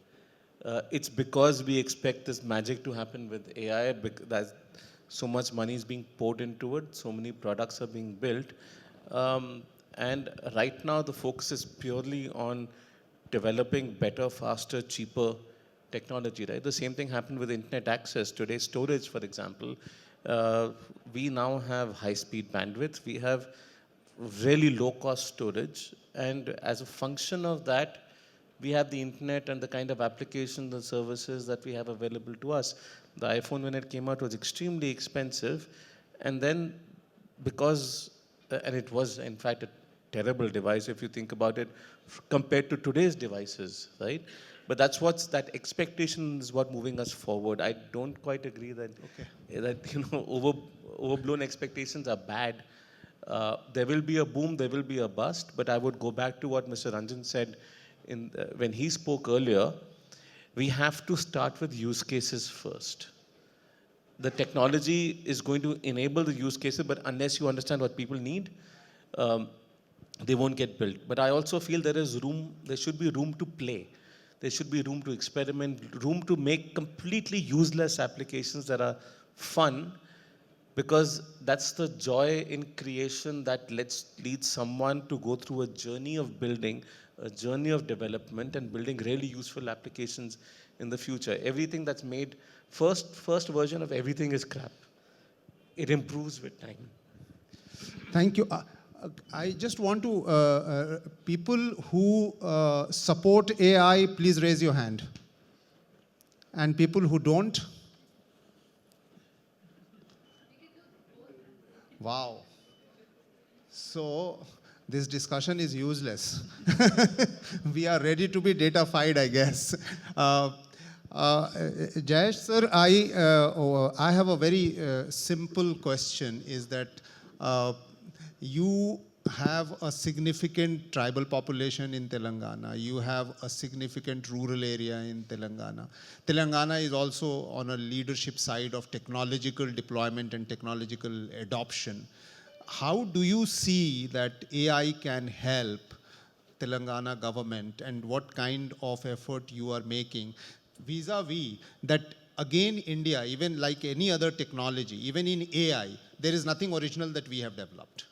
It's because we expect this magic to happen with AI, that so much money is being poured into it, so many products are being built. And right now the focus is purely on developing better, faster, cheaper technology, right? The same thing happened with internet access. Today, storage, for example, we now have high-speed bandwidth. We have really low-cost storage. And as a function of that, we have the internet and the kind of applications and services that we have available to us. The iPhone, when it came out, was extremely expensive. And then because, and it was in fact a terrible device if you think about it, compared to today's devices, right? But that expectation is what moving us forward. I don't quite agree that, overblown expectations are bad. There will be a boom, there will be a bust, but I would go back to what Mr. Ranjan said when he spoke earlier. We have to start with use cases first. The technology is going to enable the use cases, but unless you understand what people need, they won't get built. But I also feel there should be room to play. There should be room to experiment, room to make completely useless applications that are fun, because that's the joy in creation that leads someone to go through a journey of building, a journey of development and building really useful applications in the future. Everything that's made, first version of everything is crap. It improves with time. Thank you. I just want to, people who support AI, please raise your hand. And people who don't? Wow. So this discussion is useless. We are ready to be datafied, I guess. Jayesh sir, I have a very simple question, is that you have a significant tribal population in Telangana. You have a significant rural area in Telangana. Telangana is also on a leadership side of technological deployment and technological adoption. How do you see that AI can help Telangana government, and what kind of effort you are making vis-a-vis that? Again, India, even like any other technology, even in AI, there is nothing original that we have developed.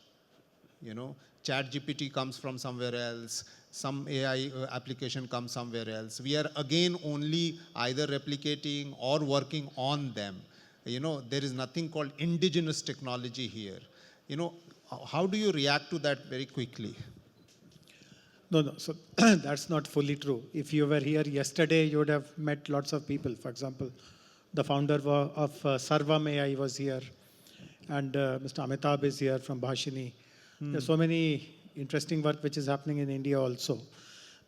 ChatGPT comes from somewhere else, some AI application comes somewhere else. We are again only either replicating or working on them. There is nothing called indigenous technology here. How do you react to that very quickly? No, so that's not fully true. If you were here yesterday, you would have met lots of people. For example, the founder of Sarvam AI was here, and Mr. Amitabh is here from Bhashini. There's so many interesting work which is happening in India also.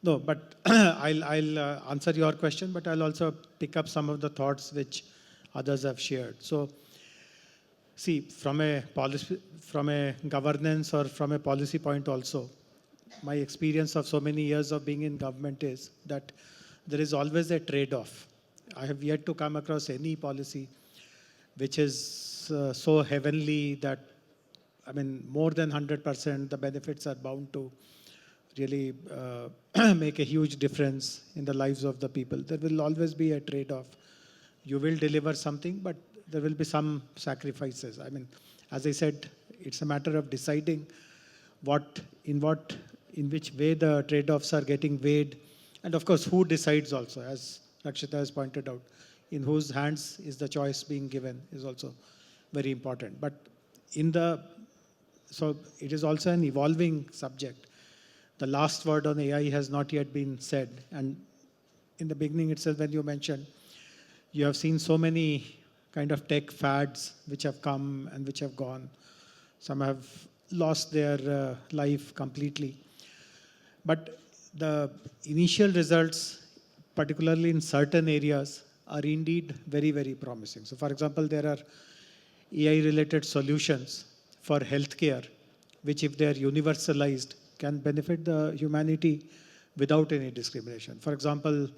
No, but I'll answer your question, but I'll also pick up some of the thoughts which others have shared. So, see, from a governance or from a policy point also, my experience of so many years of being in government is that there is always a trade-off. I have yet to come across any policy which is so heavenly that, more than 100%, the benefits are bound to really make a huge difference in the lives of the people. There will always be a trade-off. You will deliver something, but there will be some sacrifices. As I said, it's a matter of deciding in which way the trade-offs are getting weighed. And of course, who decides also, as Rakshita has pointed out, in whose hands is the choice being given is also very important. But so it is also an evolving subject. The last word on AI has not yet been said. And in the beginning itself, when you mentioned, you have seen so many kind of tech fads which have come and which have gone. Some have lost their life completely. But the initial results, particularly in certain areas, are indeed very, very promising. So for example, there are AI-related solutions for healthcare, which if they are universalized, can benefit the humanity without any discrimination. For example,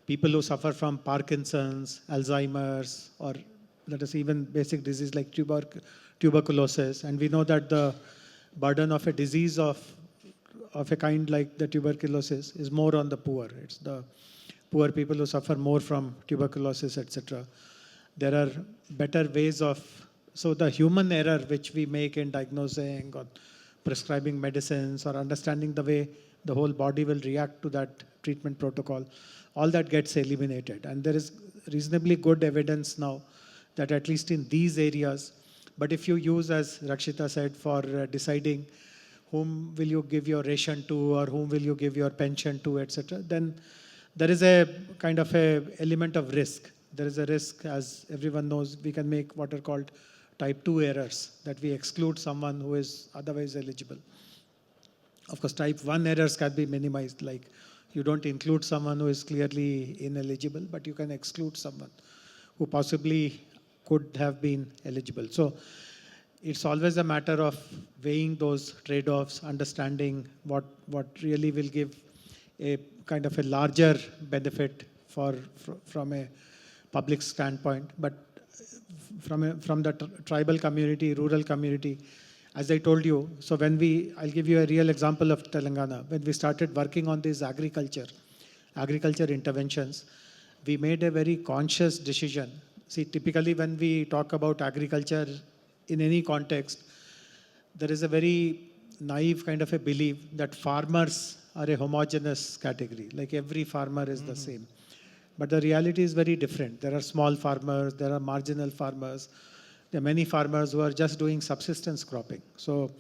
people who suffer from Parkinson's, Alzheimer's, or let us say even basic disease like tuberculosis. And we know that the burden of a disease of a kind like the tuberculosis is more on the poor. It's the poor people who suffer more from tuberculosis, etc. There are better ways so the human error which we make in diagnosing or prescribing medicines or understanding the way the whole body will react to that treatment protocol. All that gets eliminated. And there is reasonably good evidence now that at least in these areas, but if you use, as Rakshita said, for deciding whom will you give your ration to or whom will you give your pension to, etc., then there is a kind of a element of risk. There is a risk, as everyone knows, we can make what are called type 2 errors, that we exclude someone who is otherwise eligible. Of course, type 1 errors can be minimized, like you don't include someone who is clearly ineligible, but you can exclude someone who possibly could have been eligible. So it's always a matter of weighing those trade-offs, understanding what really will give a kind of a larger benefit from a public standpoint. But from the tribal community, rural community, as I told you, so I'll give you a real example of Telangana. When we started working on these agriculture interventions, we made a very conscious decision. See, typically when we talk about agriculture in any context, there is a very naive kind of a belief that farmers are a homogeneous category, like every farmer is the same. But the reality is very different. There are small farmers, there are marginal farmers, there are many farmers who are just doing subsistence cropping. So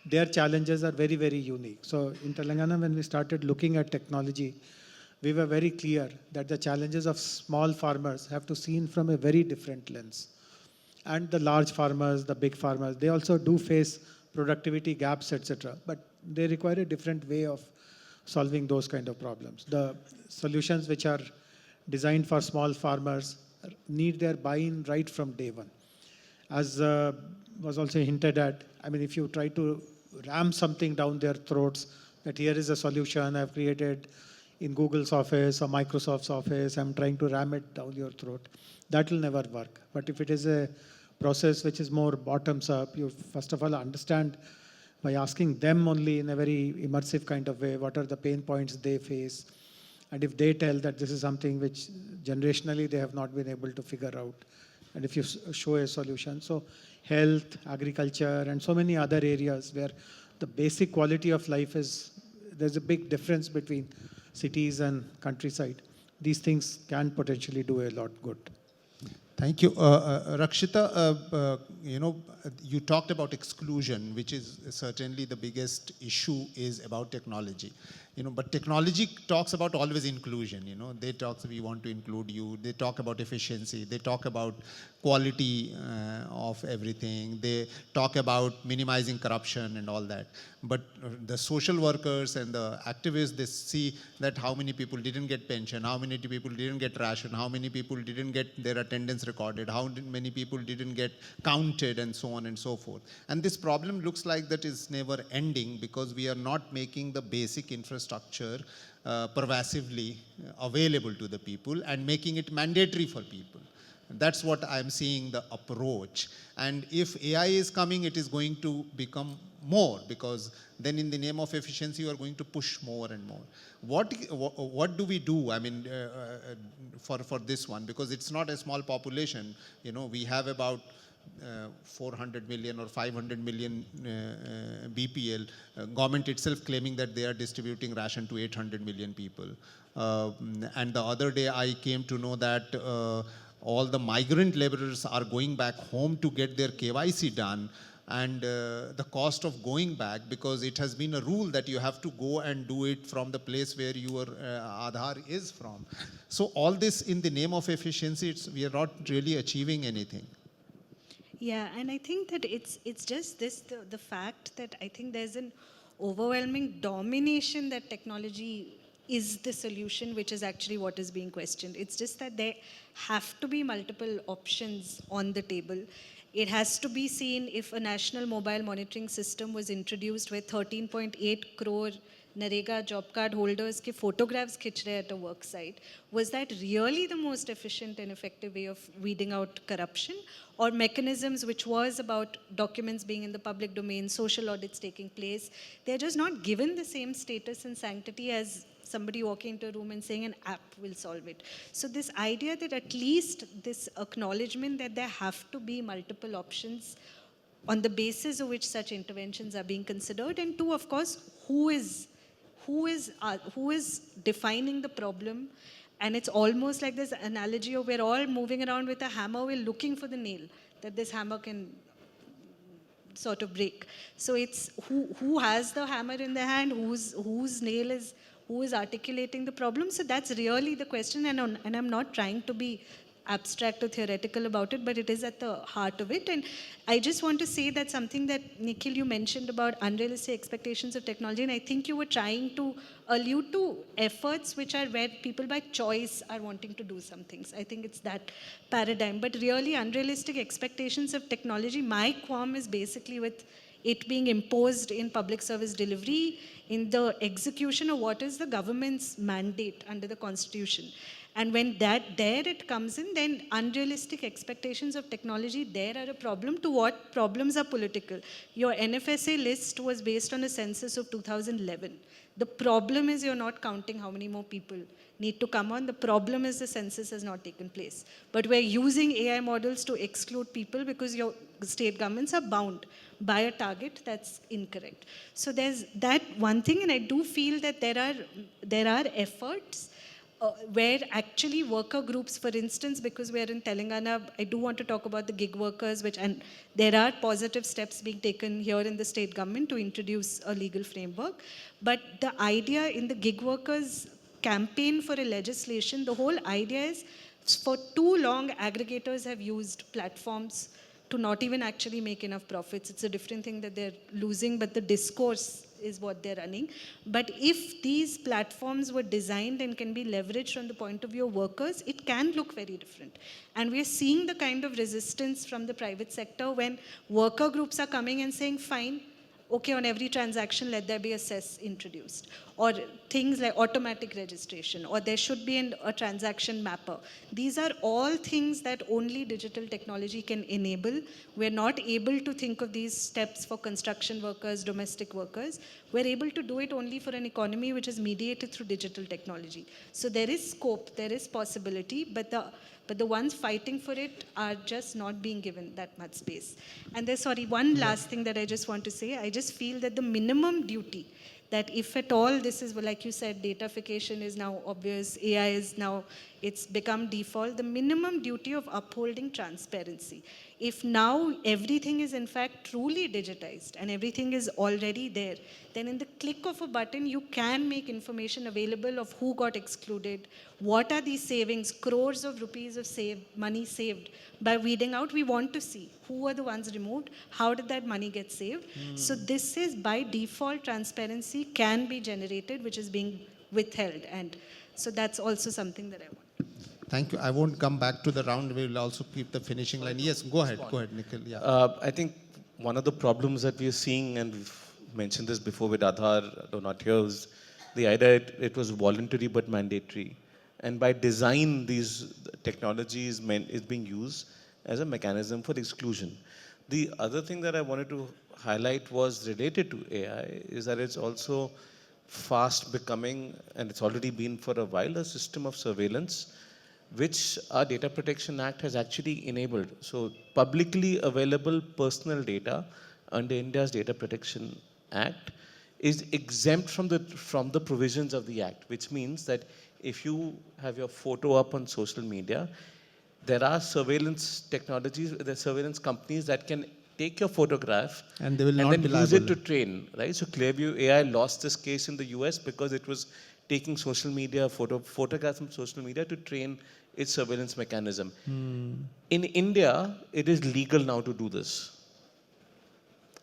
their challenges are very, very unique. So in Telangana, when we started looking at technology, we were very clear that the challenges of small farmers have to be seen from a very different lens. And the large farmers, the big farmers, they also do face productivity gaps, etc. But they require a different way of solving those kind of problems. The solutions which are designed for small farmers need their buy-in right from day one. As was also hinted at, I mean, if you try to ram something down their throats, that here is a solution I've created in Google's office or Microsoft's office, I'm trying to ram it down your throat, that will never work. But if it is a process which is more bottoms up, you first of all understand by asking them only in a very immersive kind of way, what are the pain points they face. And if they tell that this is something which generationally they have not been able to figure out, and if you show a solution. So health, agriculture, and so many other areas where the basic quality of life is, there's a big difference between cities and countryside. These things can potentially do a lot good. Thank you. Rakshita, you talked about exclusion, which is certainly the biggest issue is about technology. But technology talks about always inclusion. They talk, we want to include you. They talk about efficiency. They talk about quality of everything. They talk about minimizing corruption and all that. But the social workers and the activists, they see that how many people didn't get pension, how many people didn't get ration, how many people didn't get their attendance recorded, how many people didn't get counted, and so on and so forth. And this problem looks like that is never ending because we are not making the basic infrastructure pervasively available to the people and making it mandatory for people. That's what I'm seeing the approach. And if AI is coming, it is going to become more, because then in the name of efficiency, you are going to push more and more. What do we do, I mean, for this one? Because it's not a small population. We have about 400 million or 500 million BPL, government itself claiming that they are distributing ration to 800 million people. And the other day I came to know that all the migrant laborers are going back home to get their KYC done, and the cost of going back, because it has been a rule that you have to go and do it from the place where your Aadhaar is from. So all this in the name of efficiency, we are not really achieving anything. Yeah, and I think that it's just this, the fact that I think there's an overwhelming domination that technology is the solution, which is actually what is being questioned. It's just that there have to be multiple options on the table. It has to be seen if a national mobile monitoring system was introduced where 13.8 crore Narega job card holders ke photographs khich rahe at a work site. Was that really the most efficient and effective way of weeding out corruption? Or mechanisms which was about documents being in the public domain, social audits taking place, they're just not given the same status and sanctity as somebody walking into a room and saying an app will solve it. So this idea that at least this acknowledgement that there have to be multiple options on the basis of which such interventions are being considered, and two, of course, who is defining the problem? And it's almost like this analogy of we're all moving around with a hammer, we're looking for the nail that this hammer can sort of break. So it's who has the hammer in their hand, whose nail is, who is articulating the problem. So that's really the question, and I'm not trying to be abstract or theoretical about it, but it is at the heart of it. And I just want to say that something that Nikhil, you mentioned about unrealistic expectations of technology, and I think you were trying to allude to efforts which are where people by choice are wanting to do some things. I think it's that paradigm. But really, unrealistic expectations of technology, my qualm is basically with it being imposed in public service delivery, in the execution of what is the government's mandate under the Constitution. And when there it comes in, then unrealistic expectations of technology there are a problem. To what problems are political? Your NFSA list was based on a census of 2011. The problem is you're not counting how many more people need to come on. The problem is the census has not taken place. But we're using AI models to exclude people because your state governments are bound by a target that's incorrect. So there's that one thing, and I do feel that there are efforts where actually worker groups, for instance, because we're in Telangana, I do want to talk about the gig workers, and there are positive steps being taken here in the state government to introduce a legal framework. But the idea in the gig workers campaign for a legislation, the whole idea is for too long aggregators have used platforms to not even actually make enough profits. It's a different thing that they're losing, but the discourse is what they're running. But if these platforms were designed and can be leveraged from the point of view of workers, it can look very different. And we're seeing the kind of resistance from the private sector when worker groups are coming and saying, fine, okay, on every transaction, let there be a cess introduced. Or things like automatic registration, or there should be a transaction mapper. These are all things that only digital technology can enable. We're not able to think of these steps for construction workers, domestic workers. We're able to do it only for an economy which is mediated through digital technology. So there is scope, there is possibility, but the ones fighting for it are just not being given that much space. And there's, one last thing that I just want to say. I just feel that the minimum duty, that if at all this is, like you said, datafication is now obvious, AI is now, it's become default, the minimum duty of upholding transparency. If now everything is in fact truly digitized and everything is already there, then in the click of a button, you can make information available of who got excluded, what are these savings, crores of rupees of money saved by weeding out. We want to see who are the ones removed, how did that money get saved. So this is by default transparency can be generated, which is being withheld. And so that's also something that I want. Thank you. I won't come back to the round. We will also keep the finishing line. Yes, go ahead, Nikhil. Yeah. I think one of the problems that we are seeing, and we've mentioned this before with Aadhaar, though not here, is the idea it was voluntary but mandatory. And by design, these technologies is being used as a mechanism for exclusion. The other thing that I wanted to highlight was related to AI, is that it's also fast becoming, and it's already been for a while, a system of surveillance, which our Data Protection Act has actually enabled. So publicly available personal data under India's Data Protection Act is exempt from the provisions of the Act, which means that if you have your photo up on social media, there are surveillance technologies, there are surveillance companies that can take your photograph and they will not then be use liable. it to train, right? So Clearview AI lost this case in the US because it was taking social media, photographs from social media to train its surveillance mechanism. In India, it is legal now to do this.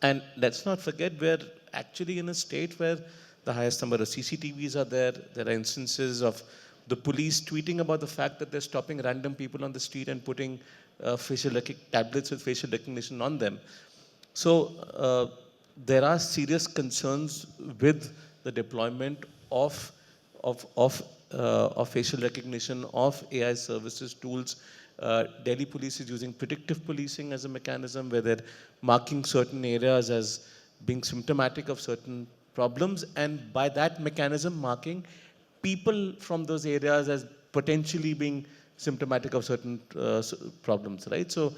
And let's not forget, we're actually in a state where the highest number of CCTVs are there. There are instances of the police tweeting about the fact that they're stopping random people on the street and putting tablets with facial recognition on them. So there are serious concerns with the deployment of facial recognition, of AI services, tools. Delhi police is using predictive policing as a mechanism where they're marking certain areas as being symptomatic of certain problems, and by that mechanism marking people from those areas as potentially being symptomatic of certain problems, right? So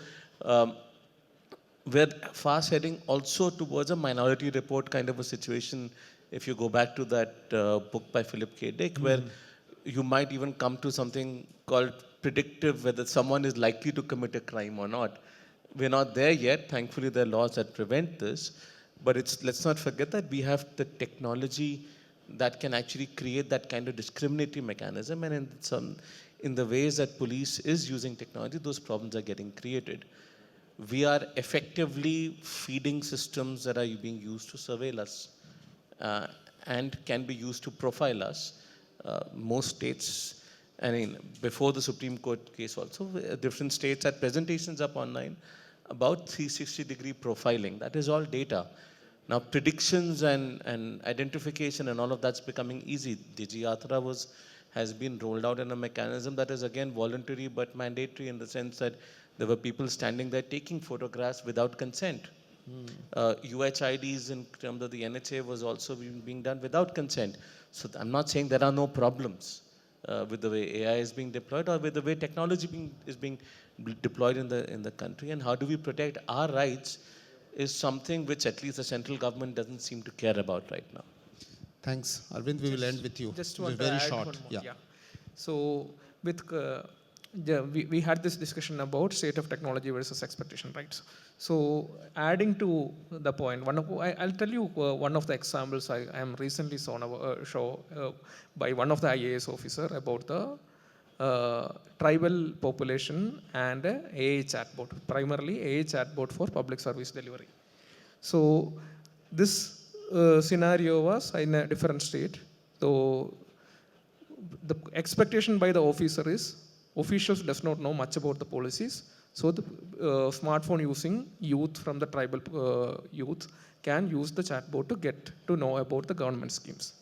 we're fast heading also towards a minority report kind of a situation If you go back to that book by Philip K. Dick, where you might even come to something called predictive, whether someone is likely to commit a crime or not. We're not there yet. Thankfully, there are laws that prevent this. But let's not forget that we have the technology that can actually create that kind of discriminatory mechanism. And in the ways that police is using technology, those problems are getting created. We are effectively feeding systems that are being used to surveil us and can be used to profile us. Most states, I mean, before the Supreme Court case also, different states had presentations up online about 360-degree profiling. That is all data. Now, predictions and identification and all of that's becoming easy. Digi has been rolled out in a mechanism that is, again, voluntary but mandatory in the sense that there were people standing there taking photographs without consent. UHIDs in terms of the NHA was also being done without consent. So I'm not saying there are no problems with the way AI is being deployed or with the way technology is being deployed in the country. And how do we protect our rights is something which at least the central government doesn't seem to care about right now. Thanks. Arvind, we will end with you. Just want very to add short. one more. Yeah. So with we had this discussion about state of technology versus expectation, right? So adding to the point, I'll tell you one of the examples I am recently saw on a show by one of the IAS officer about the tribal population and AI chatbot, primarily AI chatbot for public service delivery. So this scenario was in a different state. So the expectation by the officer is officials does not know much about the policies. So the smartphone using youth from the tribal youth can use the chatbot to get to know about the government schemes.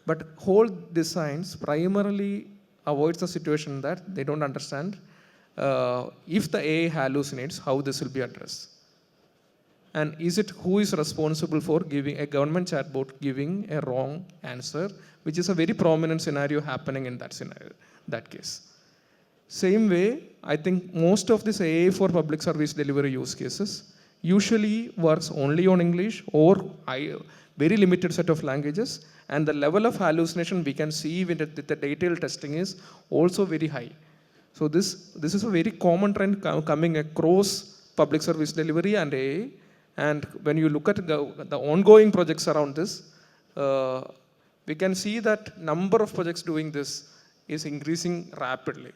But whole designs primarily avoids the situation that they don't understand if the AI hallucinates, how this will be addressed. And is it who is responsible for giving a government chatbot giving a wrong answer, which is a very prominent scenario happening in that scenario, that case. Same way, I think most of this AI for public service delivery use cases usually works only on English or very limited set of languages, and the level of hallucination we can see with the detailed testing is also very high. So this is a very common trend coming across public service delivery and AI. And when you look at the ongoing projects around this, we can see that number of projects doing this is increasing rapidly.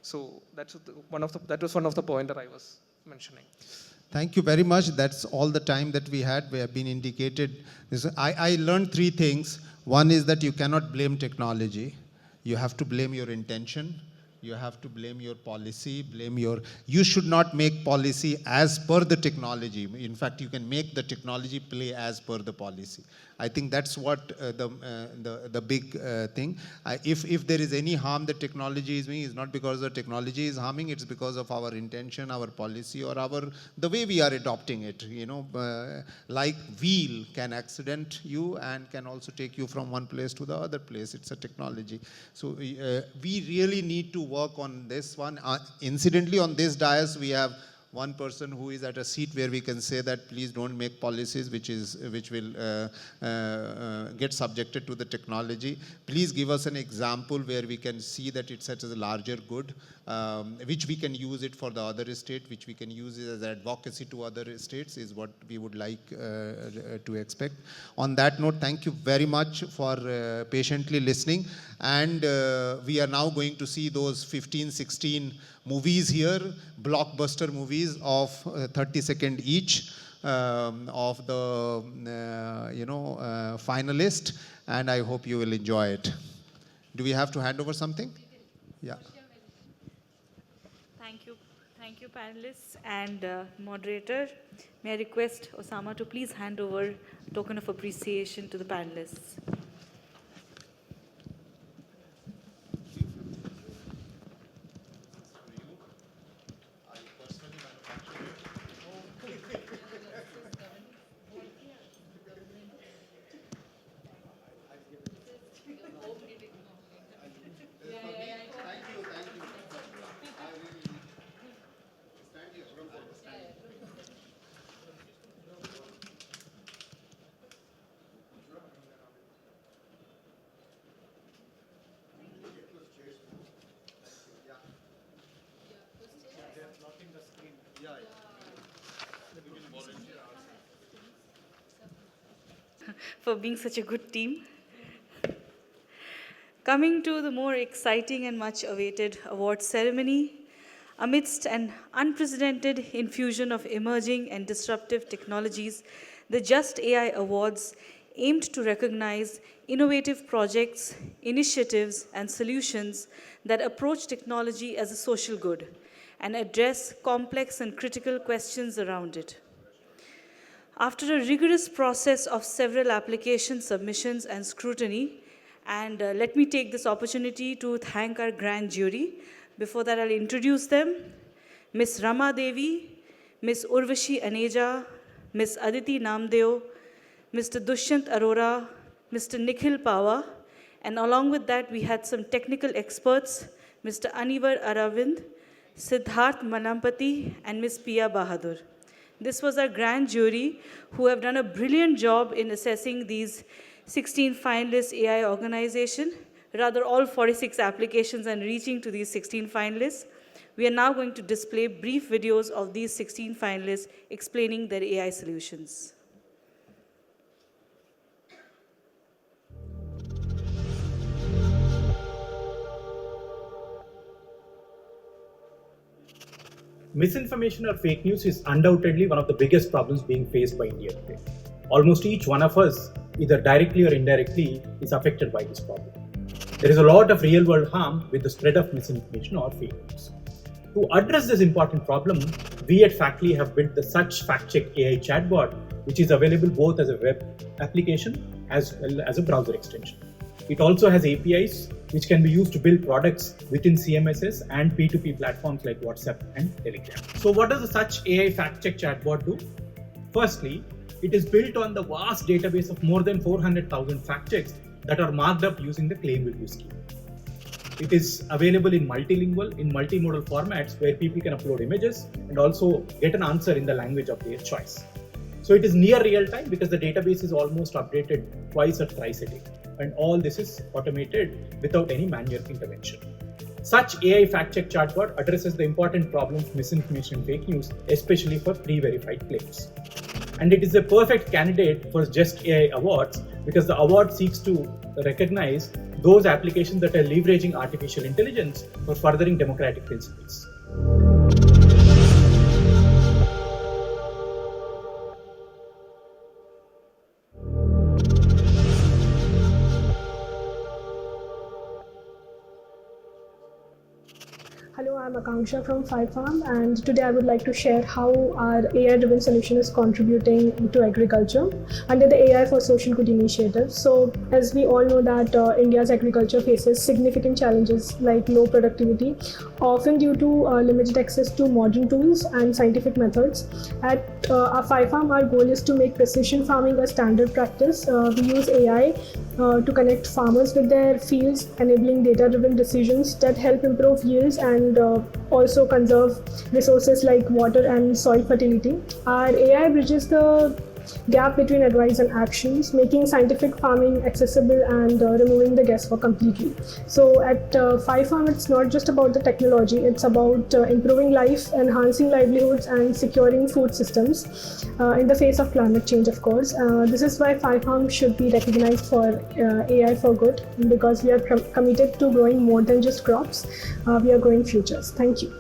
So that was one of the points that I was mentioning. Thank you very much. That's all the time that we had. We have been indicated. I learned 3 things. One is that you cannot blame technology. You have to blame your intention. You have to blame your policy, you should not make policy as per the technology. In fact, you can make the technology play as per the policy. I think that's what the big thing. If there is any harm that technology is doing, it's not because the technology is harming, it's because of our intention, our policy, or the way we are adopting it. You know, like wheel can accident you and can also take you from one place to the other place. It's a technology. So we really need to work on this one. Incidentally, on this dais, we have one person who is at a seat where we can say that please don't make policies which will get subjected to the technology. Please give us an example where we can see that it's such as a larger good, which we can use it for the other state, which we can use it as advocacy to other states is what we would like to expect. On that note, thank you very much for patiently listening. And we are now going to see those 15, 16 movies here, blockbuster movies of 30 seconds each of the finalist, and I hope you will enjoy it. Do we have to hand over something? Yeah. Thank you, panelists and moderator. May I request Osama to please hand over a token of appreciation to the panelists. for being such a good team. Coming to the more exciting and much awaited award ceremony, amidst an unprecedented infusion of emerging and disruptive technologies, the Just AI Awards aimed to recognize innovative projects, initiatives, and solutions that approach technology as a social good and address complex and critical questions around it. After a rigorous process of several application submissions and scrutiny, and let me take this opportunity to thank our grand jury. Before that, I'll introduce them. Ms. Rama Devi, Ms. Urvashi Aneja, Ms. Aditi Namdeo, Mr. Dushyant Arora, Mr. Nikhil Pawa, and along with that, we had some technical experts, Mr. Anivar Aravind, Siddharth Manampati, and Ms. Pia Bahadur. This was our grand jury who have done a brilliant job in assessing these 16 finalist AI organization, rather all 46 applications and reaching to these 16 finalists. We are now going to display brief videos of these 16 finalists explaining their AI solutions. Misinformation or fake news is undoubtedly one of the biggest problems being faced by India today. Almost each one of us, either directly or indirectly, is affected by this problem. There is a lot of real-world harm with the spread of misinformation or fake news. To address this important problem, we at Factly have built the SACH AI Chatbot, which is available both as a web application as well as a browser extension. It also has APIs which can be used to build products within CMSs and P2P platforms like WhatsApp and Telegram. So what does the SACH AI fact-check chatbot do? Firstly, it is built on the vast database of more than 400,000 fact checks that are marked up using the claim review scheme. It is available in multilingual, in multimodal formats where people can upload images and also get an answer in the language of their choice. So it is near real time because the database is almost updated twice or thrice a day. And all this is automated without any manual intervention. SACH AI fact-check chatbot addresses the important problem of misinformation and fake news, especially for pre-verified claims. And it is a perfect candidate for Just AI Awards because the award seeks to recognize those applications that are leveraging artificial intelligence for furthering democratic principles. Hello, I'm Akanksha from FiveFarm, and today I would like to share how our AI-driven solution is contributing to agriculture under the AI for Social Good initiative. So, as we all know that India's agriculture faces significant challenges like low productivity, often due to limited access to modern tools and scientific methods. At our FiveFarm, our goal is to make precision farming a standard practice. We use AI to connect farmers with their fields, enabling data-driven decisions that help improve yields and also conserve resources like water and soil fertility. Our AI bridges the gap between advice and actions, making scientific farming accessible and removing the guesswork completely. So at FiveFarm, it's not just about the technology, it's about improving life, enhancing livelihoods and securing food systems in the face of climate change, of course. This is why FiveFarm should be recognized for AI for good, because we are committed to growing more than just crops, we are growing futures. Thank you.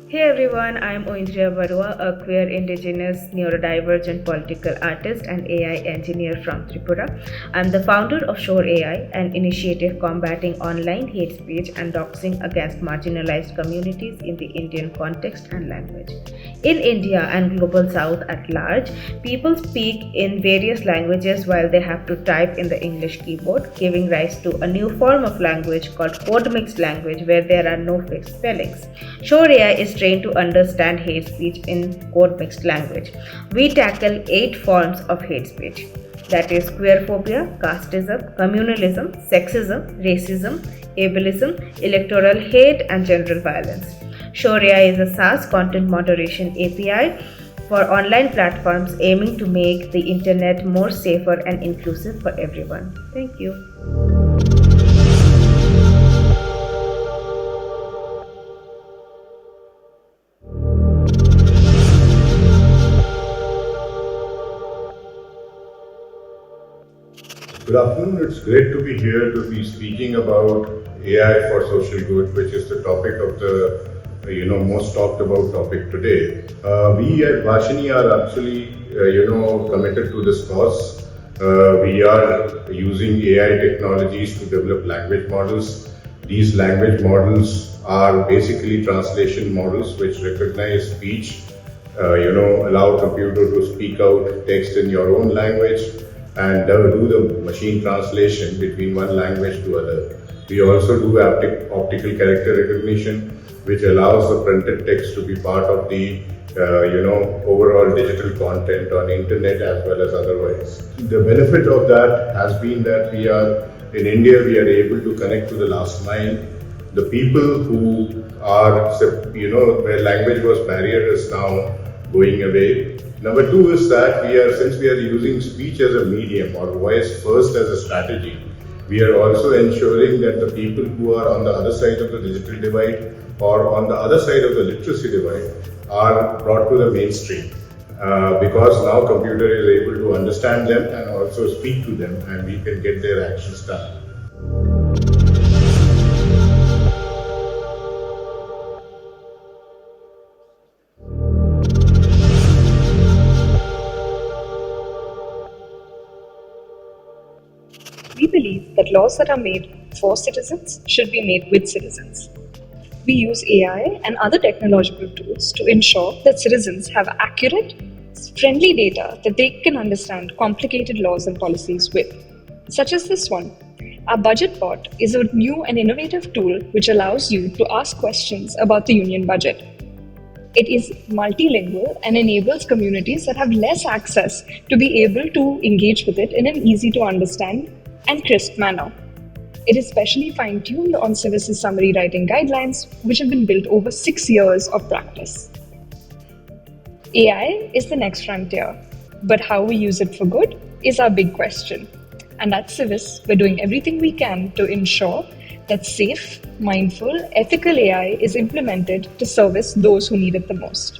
Hey everyone, I'm Oindriya Barua, a queer, indigenous, neurodivergent political artist and AI engineer from Tripura. I'm the founder of Shhor AI, an initiative combating online hate speech and doxing against marginalized communities in the Indian context and language. In India and Global South at large, people speak in various languages while they have to type in the English keyboard, giving rise to a new form of language called code mixed language where there are no fixed spellings. Shhor AI is trained to understand hate speech in code mixed language. We tackle 8 forms of hate speech, that is queerphobia, casteism, communalism, sexism, racism, ableism, electoral hate and general violence. Shhor AI is a SaaS content moderation API for online platforms aiming to make the internet more safer and inclusive for everyone. Thank you. Good afternoon. It's great to be here to be speaking about AI for social good, which is the topic of the most talked about topic today. We at Vashini are actually committed to this cause. We are using AI technologies to develop language models. These language models are basically translation models which recognize speech, allow computer to speak out text in your own language and do the machine translation between one language to other. We also do optical character recognition, which allows the printed text to be part of the overall digital content on internet as well as otherwise. The benefit of that has been that in India, we are able to connect to the last mile. The people who are, where language was barrier is now going away. Number two is that since we are using speech as a medium or voice first as a strategy, we are also ensuring that the people who are on the other side of the digital divide or on the other side of the literacy divide are brought to the mainstream. Because now computer is able to understand them and also speak to them, and we can get their actions done. We believe that laws that are made for citizens should be made with citizens. We use AI and other technological tools to ensure that citizens have accurate, friendly data that they can understand complicated laws and policies with, such as this one. Our Budget Bot is a new and innovative tool which allows you to ask questions about the union budget. It is multilingual and enables communities that have less access to be able to engage with it in an easy to understand and crisp manner. It is specially fine-tuned on Civis' summary writing guidelines, which have been built over 6 years of practice. AI is the next frontier, but how we use it for good is our big question. And at Civis, we're doing everything we can to ensure that safe, mindful, ethical AI is implemented to service those who need it the most.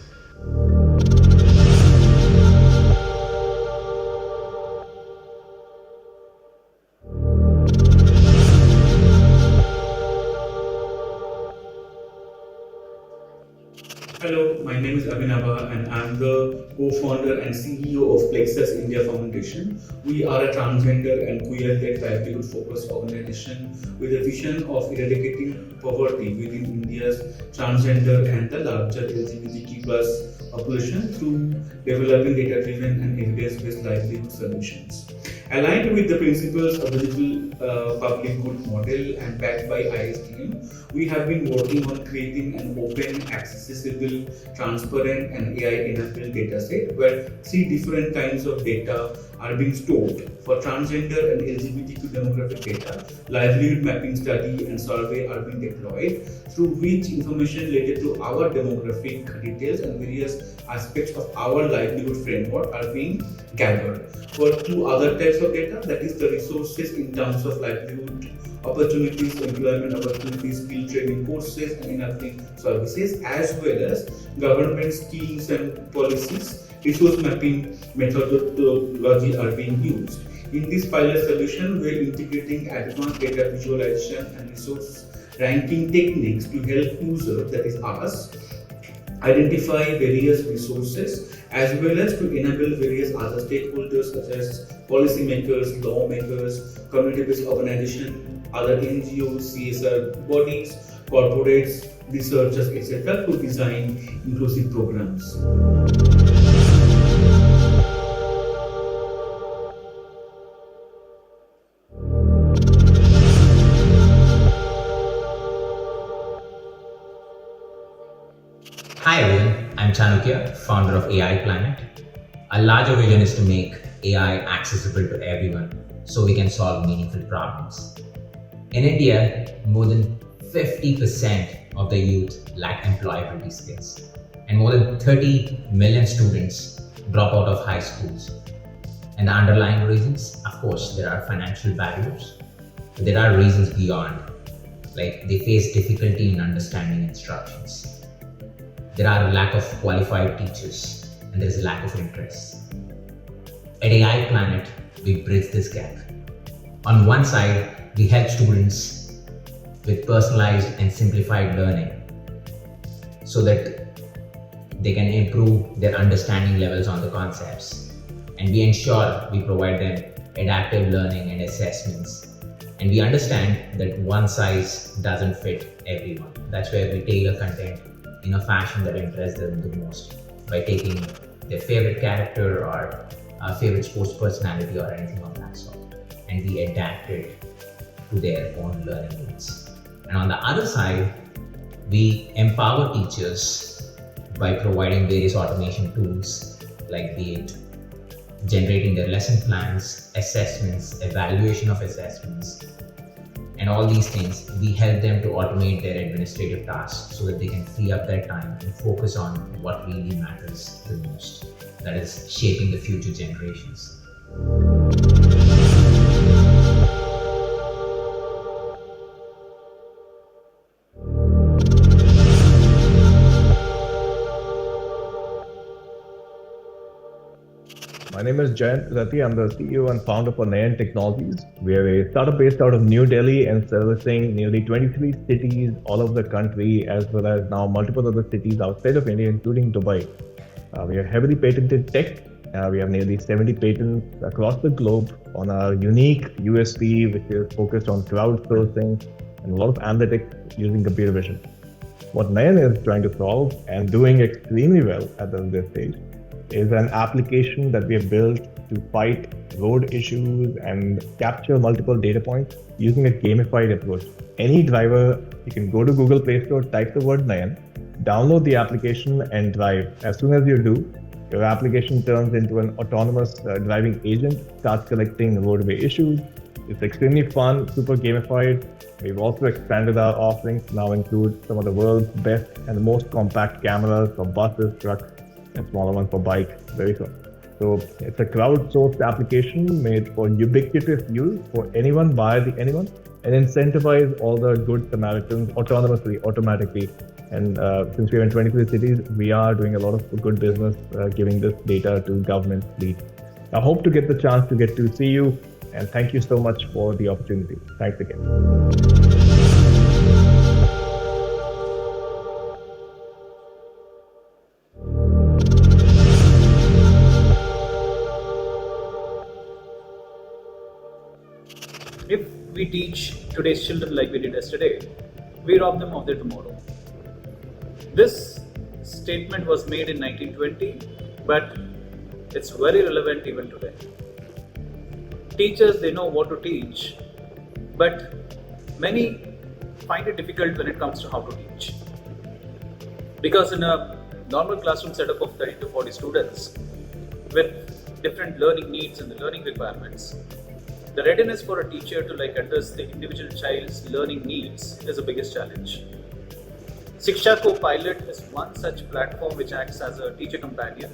Hello, my name is Abhinava and I'm the co-founder and CEO of Plexus India Foundation. We are a transgender and queer-led livelihood-focused organization with a vision of eradicating poverty within India's transgender and the larger LGBTQ+ population through developing data-driven and evidence-based livelihood solutions. Aligned with the principles of the digital public good model and backed by ISDM, we have been working on creating an open, accessible, transparent and AI-enabled dataset where 3 different kinds of data are being stored. For transgender and LGBTQ demographic data, livelihood mapping study and survey are being deployed, through which information related to our demographic details and various aspects of our livelihood framework are being gathered. For 2 other types of data, that is the resources in terms of livelihood opportunities, employment opportunities, skill training courses and enabling services, as well as government schemes and policies, resource mapping methodology are being used. In this pilot solution, we are integrating advanced data visualization and resource ranking techniques to help users, that is us, identify various resources as well as to enable various other stakeholders such as policymakers, lawmakers, community-based organizations, other NGOs, CSR bodies, corporates, researchers, etc. to design inclusive programs. Hi everyone, I'm Chanukya, founder of AI Planet. Our larger vision is to make AI accessible to everyone so we can solve meaningful problems. In India, more than 50% of the youth lack employability skills. And and more than 30 million students drop out of high schools. And the underlying reasons, of course, there are financial barriers, but there are reasons beyond, like they face difficulty in understanding instructions. There are a lack of qualified teachers, and there is a lack of interest. At AI Planet, we bridge this gap. On one side, we help students with personalized and simplified learning so that they can improve their understanding levels on the concepts. And we ensure we provide them adaptive learning and assessments. And we understand that one size doesn't fit everyone. That's where we tailor content in a fashion that interests them the most, by taking their favorite character or favorite sports personality or anything of that sort, and we adapt it to their own learning needs. And on the other side, we empower teachers by providing various automation tools, like be it generating their lesson plans, assessments, evaluation of assessments, and all these things. We help them to automate their administrative tasks so that they can free up their time and focus on what really matters the most, that is shaping the future generations. My name is Jayant Rati. I'm the CEO and founder for Nayan Technologies. We are a startup based out of New Delhi and servicing nearly 23 cities all over the country, as well as now multiple other cities outside of India, including Dubai. We are heavily patented tech. We have nearly 70 patents across the globe on our unique USP, which is focused on crowdsourcing and a lot of analytics using computer vision. What Nayan is trying to solve and doing extremely well at this stage is an application that we have built to fight road issues and capture multiple data points using a gamified approach. Any driver, you can go to Google Play Store, type the word Nayan, download the application and drive. As soon as you do, your application turns into an autonomous driving agent, starts collecting roadway issues. It's extremely fun, super gamified. We've also expanded our offerings to now include some of the world's best and most compact cameras for buses, trucks, and smaller one for bikes very soon. So it's a crowdsourced application made for ubiquitous use for anyone by anyone, and incentivize all the good Samaritans autonomously, automatically. And since we're in 23 cities, we are doing a lot of good business giving this data to government fleet. I hope to get the chance to get to see you, and thank you so much for the opportunity. Thanks again. If we teach today's children like we did yesterday, we rob them of their tomorrow. This statement was made in 1920, but it's very relevant even today. Teachers, they know what to teach, but many find it difficult when it comes to how to teach. Because in a normal classroom setup of 30 to 40 students with different learning needs and the learning requirements, the readiness for a teacher to address the individual child's learning needs is the biggest challenge. Shiksha Co-Pilot is one such platform which acts as a teacher companion,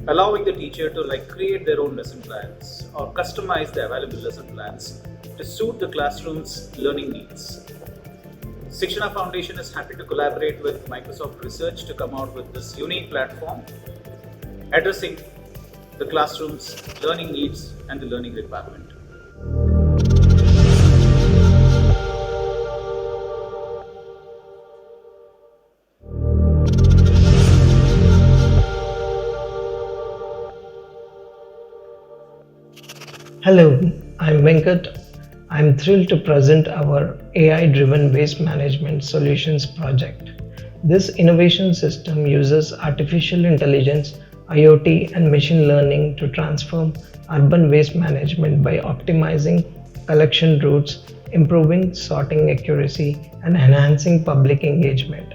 allowing the teacher to create their own lesson plans or customize the available lesson plans to suit the classroom's learning needs. Shikshana Foundation is happy to collaborate with Microsoft Research to come out with this unique platform addressing the classroom's learning needs and the learning requirement. Hello, I'm Venkat. I'm thrilled to present our AI-driven waste management solutions project. This innovation system uses artificial intelligence, IoT, and machine learning to transform urban waste management by optimizing collection routes, improving sorting accuracy, and enhancing public engagement.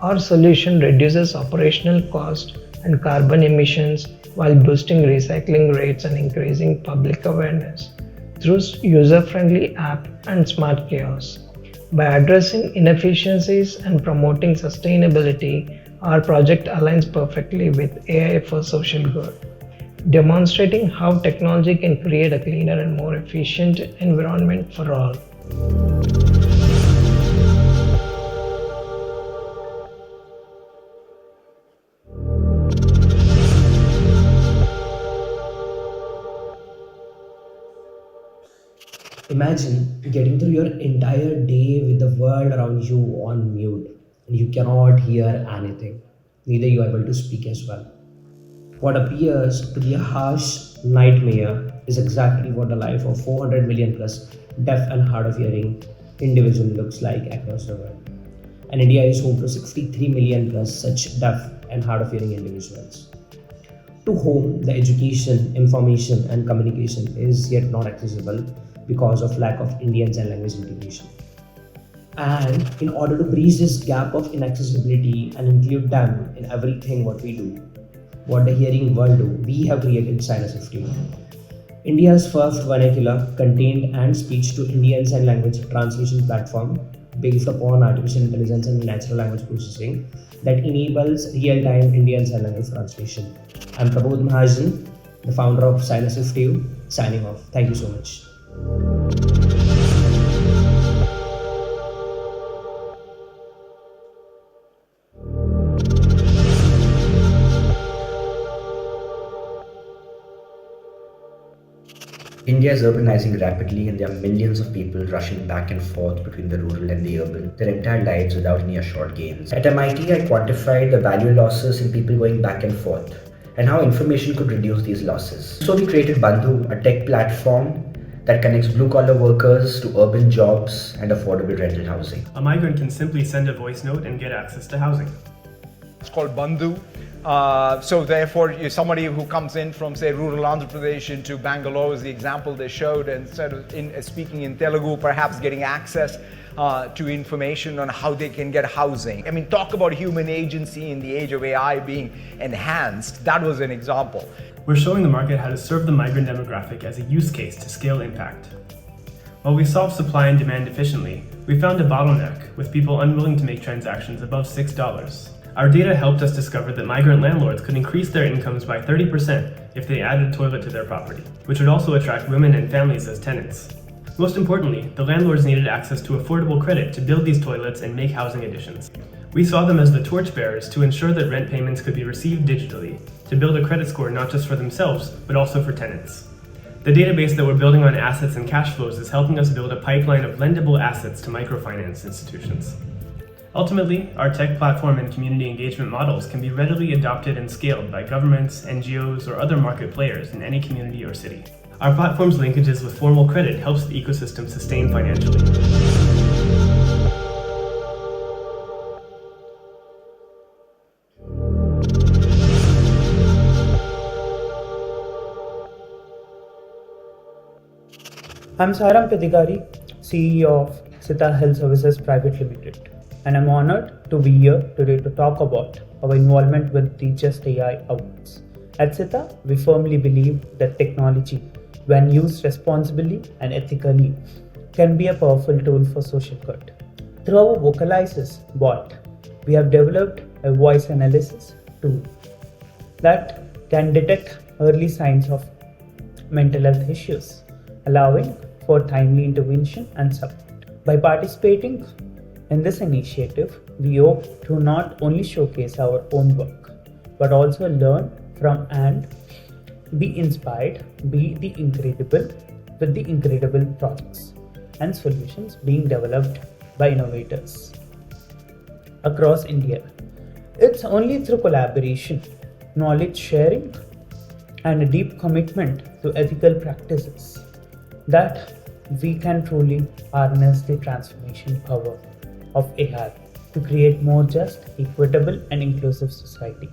Our solution reduces operational cost and carbon emissions while boosting recycling rates and increasing public awareness through user-friendly app and smart kiosks. By addressing inefficiencies and promoting sustainability, our project aligns perfectly with AI for social good, demonstrating how technology can create a cleaner and more efficient environment for all. Imagine getting through your entire day with the world around you on mute and you cannot hear anything. Neither you are able to speak as well. What appears to be a harsh nightmare is exactly what the life of 400 million plus deaf and hard of hearing individual looks like across the world. And India is home to 63 million plus such deaf and hard of hearing individuals, to whom the education, information, and communication is yet not accessible because of lack of Indian Sign Language integration. And in order to bridge this gap of inaccessibility and include them in everything what we do, what the hearing world do, we have created SignAssistive AI, India's first vernacular, contained and speech to Indian Sign Language translation platform based upon artificial intelligence and natural language processing that enables real-time Indian Sign Language translation. I'm Prabodh Mahajan, the founder of SignAssistive, signing off. Thank you so much. India is urbanizing rapidly and there are millions of people rushing back and forth between the rural and the urban, their entire lives without any assured gains. At MIT, I quantified the value losses in people going back and forth and how information could reduce these losses. So we created Bandhu, a tech platform that connects blue-collar workers to urban jobs and affordable rental housing. A migrant can simply send a voice note and get access to housing. It's called Bandhu. So therefore, somebody who comes in from, say, rural Andhra Pradesh into Bangalore is the example they showed, and instead of speaking in Telugu, perhaps getting access to information on how they can get housing. I mean, talk about human agency in the age of AI being enhanced. That was an example. We're showing the market how to serve the migrant demographic as a use case to scale impact. While we solve supply and demand efficiently, we found a bottleneck with people unwilling to make transactions above $6. Our data helped us discover that migrant landlords could increase their incomes by 30% if they added a toilet to their property, which would also attract women and families as tenants. Most importantly, the landlords needed access to affordable credit to build these toilets and make housing additions. We saw them as the torchbearers to ensure that rent payments could be received digitally, to build a credit score not just for themselves, but also for tenants. The database that we're building on assets and cash flows is helping us build a pipeline of lendable assets to microfinance institutions. Ultimately, our tech platform and community engagement models can be readily adopted and scaled by governments, NGOs, or other market players in any community or city. Our platform's linkages with formal credit helps the ecosystem sustain financially. I'm Sairam Pedigari, CEO of Sita Health Services Private Limited, and I'm honored to be here today to talk about our involvement with the Just AI Awards. At Sita, we firmly believe that technology, when used responsibly and ethically, can be a powerful tool for social good. Through our Vocalizes bot, we have developed a voice analysis tool that can detect early signs of mental health issues, allowing for timely intervention and support. By participating in this initiative, we hope to not only showcase our own work, but also learn from and be inspired, be the incredible with the incredible projects and solutions being developed by innovators across India. It's only through collaboration, knowledge sharing, and a deep commitment to ethical practices that we can truly harness the transformation power of AI to create more just, equitable, and inclusive society.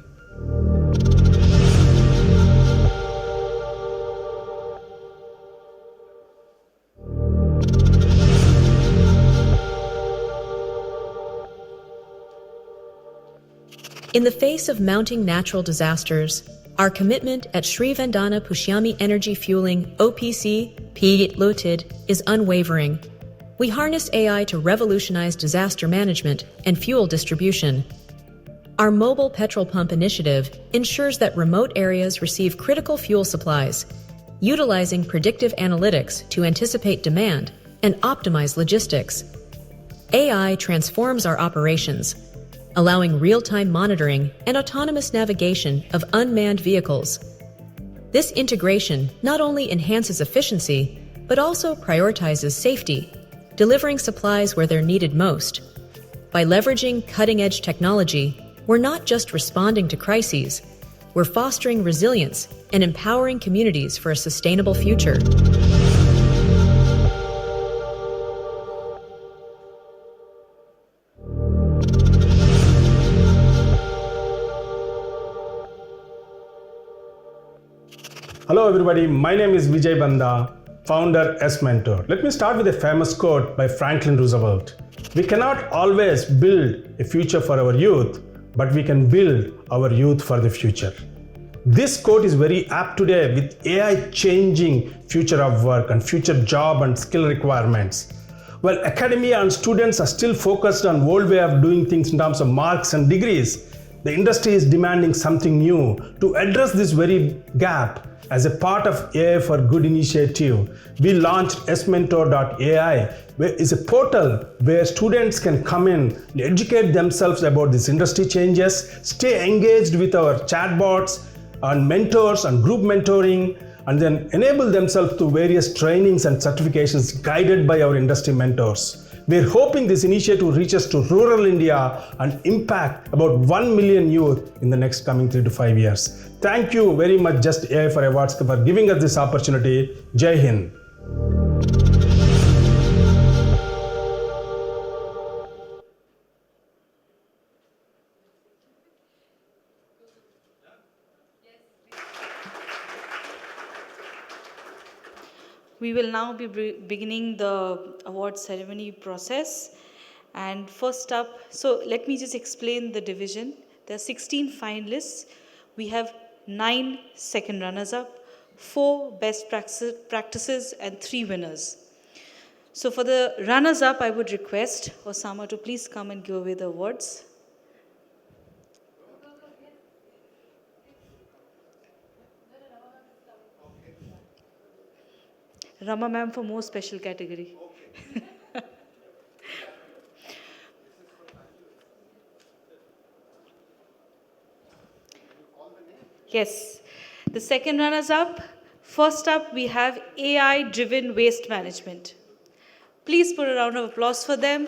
In the face of mounting natural disasters, our commitment at Sri Vandana Pushyami Energy Fueling OPC P. Limited is unwavering. We harness AI to revolutionize disaster management and fuel distribution. Our mobile petrol pump initiative ensures that remote areas receive critical fuel supplies, utilizing predictive analytics to anticipate demand and optimize logistics. AI transforms our operations, allowing real-time monitoring and autonomous navigation of unmanned vehicles. This integration not only enhances efficiency, but also prioritizes safety, delivering supplies where they're needed most. By leveraging cutting-edge technology, we're not just responding to crises, we're fostering resilience and empowering communities for a sustainable future. Hello everybody, my name is Vijay Banda, founder S-Mentor. Let me start with a famous quote by Franklin Roosevelt. We cannot always build a future for our youth, but we can build our youth for the future. This quote is very apt today with AI changing future of work and future job and skill requirements. While academia and students are still focused on old way of doing things in terms of marks and degrees, the industry is demanding something new to address this very gap. As a part of AI for Good initiative, we launched smentor.ai, which is a portal where students can come in and educate themselves about these industry changes, stay engaged with our chatbots and mentors and group mentoring, and then enable themselves to various trainings and certifications guided by our industry mentors. We're hoping this initiative reaches to rural India and impact about 1 million youth in the next coming 3 to 5 years. Thank you very much Just AI for Awards for giving us this opportunity. Jai Hind. We will now be beginning the award ceremony process. And first up, so let me just explain the division. There are 16 finalists. We have 9 second runners-up, 4 best practices, and 3 winners. So for the runners-up, I would request Osama to please come and give away the awards. Rama ma'am for more special category. Yes. The second runners-up. First up, we have AI-driven waste management. Please put a round of applause for them.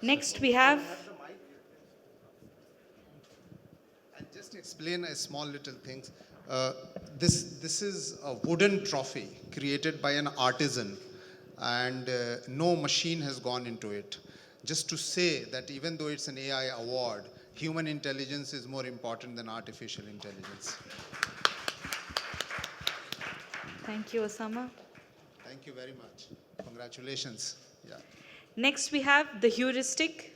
Next, we have... And just explain a small little things. This is a wooden trophy created by an artisan, and no machine has gone into it. Just to say that even though it's an AI award, human intelligence is more important than artificial intelligence. Thank you, Osama. Thank you very much. Congratulations. Yeah. Next, we have the heuristic.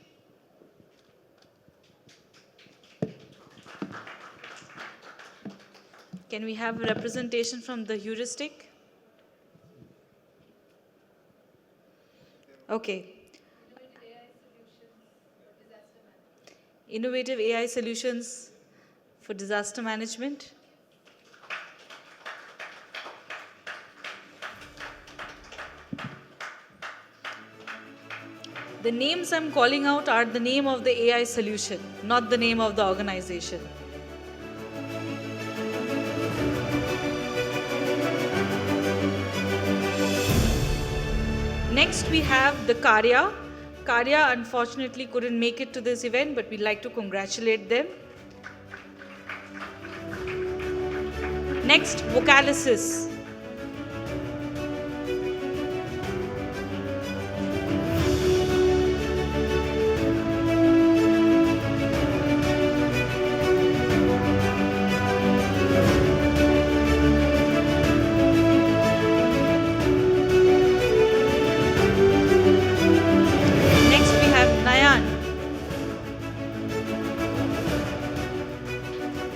Can we have a representation from the heuristic? Okay. Innovative AI solutions for disaster management. The names I'm calling out are the name of the AI solution, not the name of the organization. Next, we have the Karya. Karya unfortunately couldn't make it to this event, but we'd like to congratulate them. Next, Vocalysis.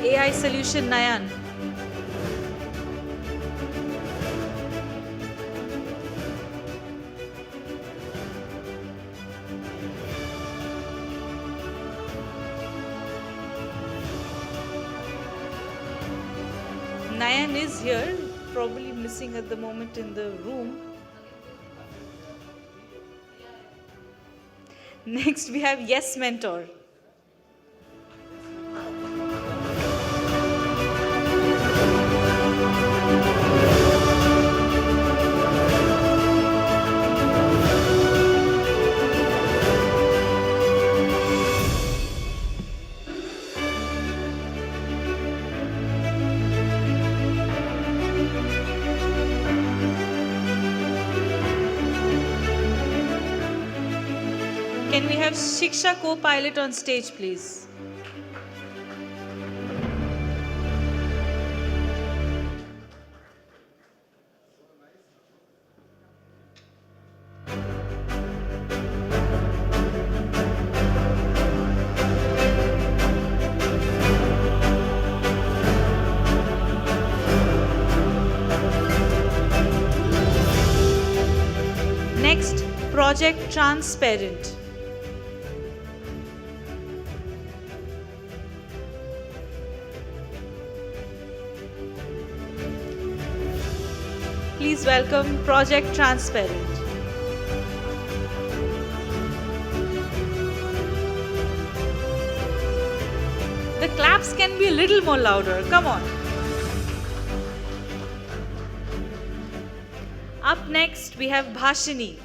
AI Solution Nayan. Nayan is here, probably missing at the moment in the room. Next, we have Yes Mentor. Can we have Shiksha co-pilot on stage, please? Next, Project Transparent. Please welcome Project Transparent. The claps can be a little more louder. Come on. Up next, we have Bhashini.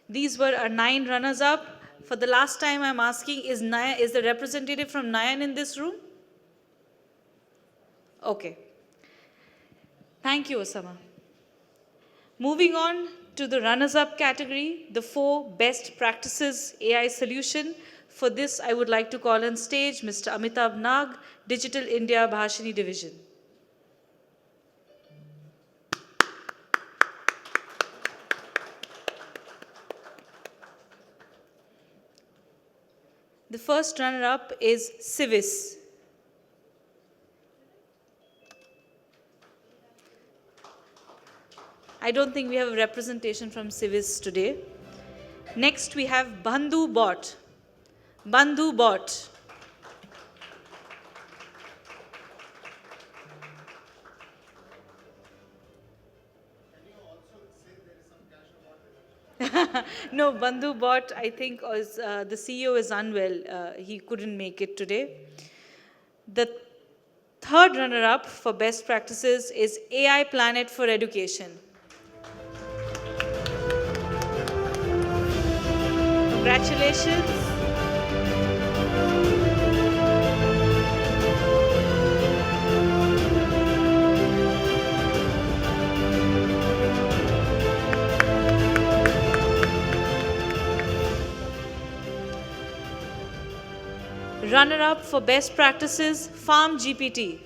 These were our 9 runners-up. For the last time, I'm asking, is the representative from Nayan in this room? Okay. Thank you, Osama. Moving on to the runners-up category, the 4 best practices AI solution. For this, I would like to call on stage Mr. Amitabh Nag, Digital India Bhashini Division. The first runner-up is Civis. I don't think we have a representation from Civis today. Next, we have Bandhu Bot. Bandhu Bot. No, Bandhu Bot, I think, was, the CEO is unwell. He couldn't make it today. The third runner-up for best practices is AI Planet for Education. Congratulations. Runner-up for best practices, FarmGpt.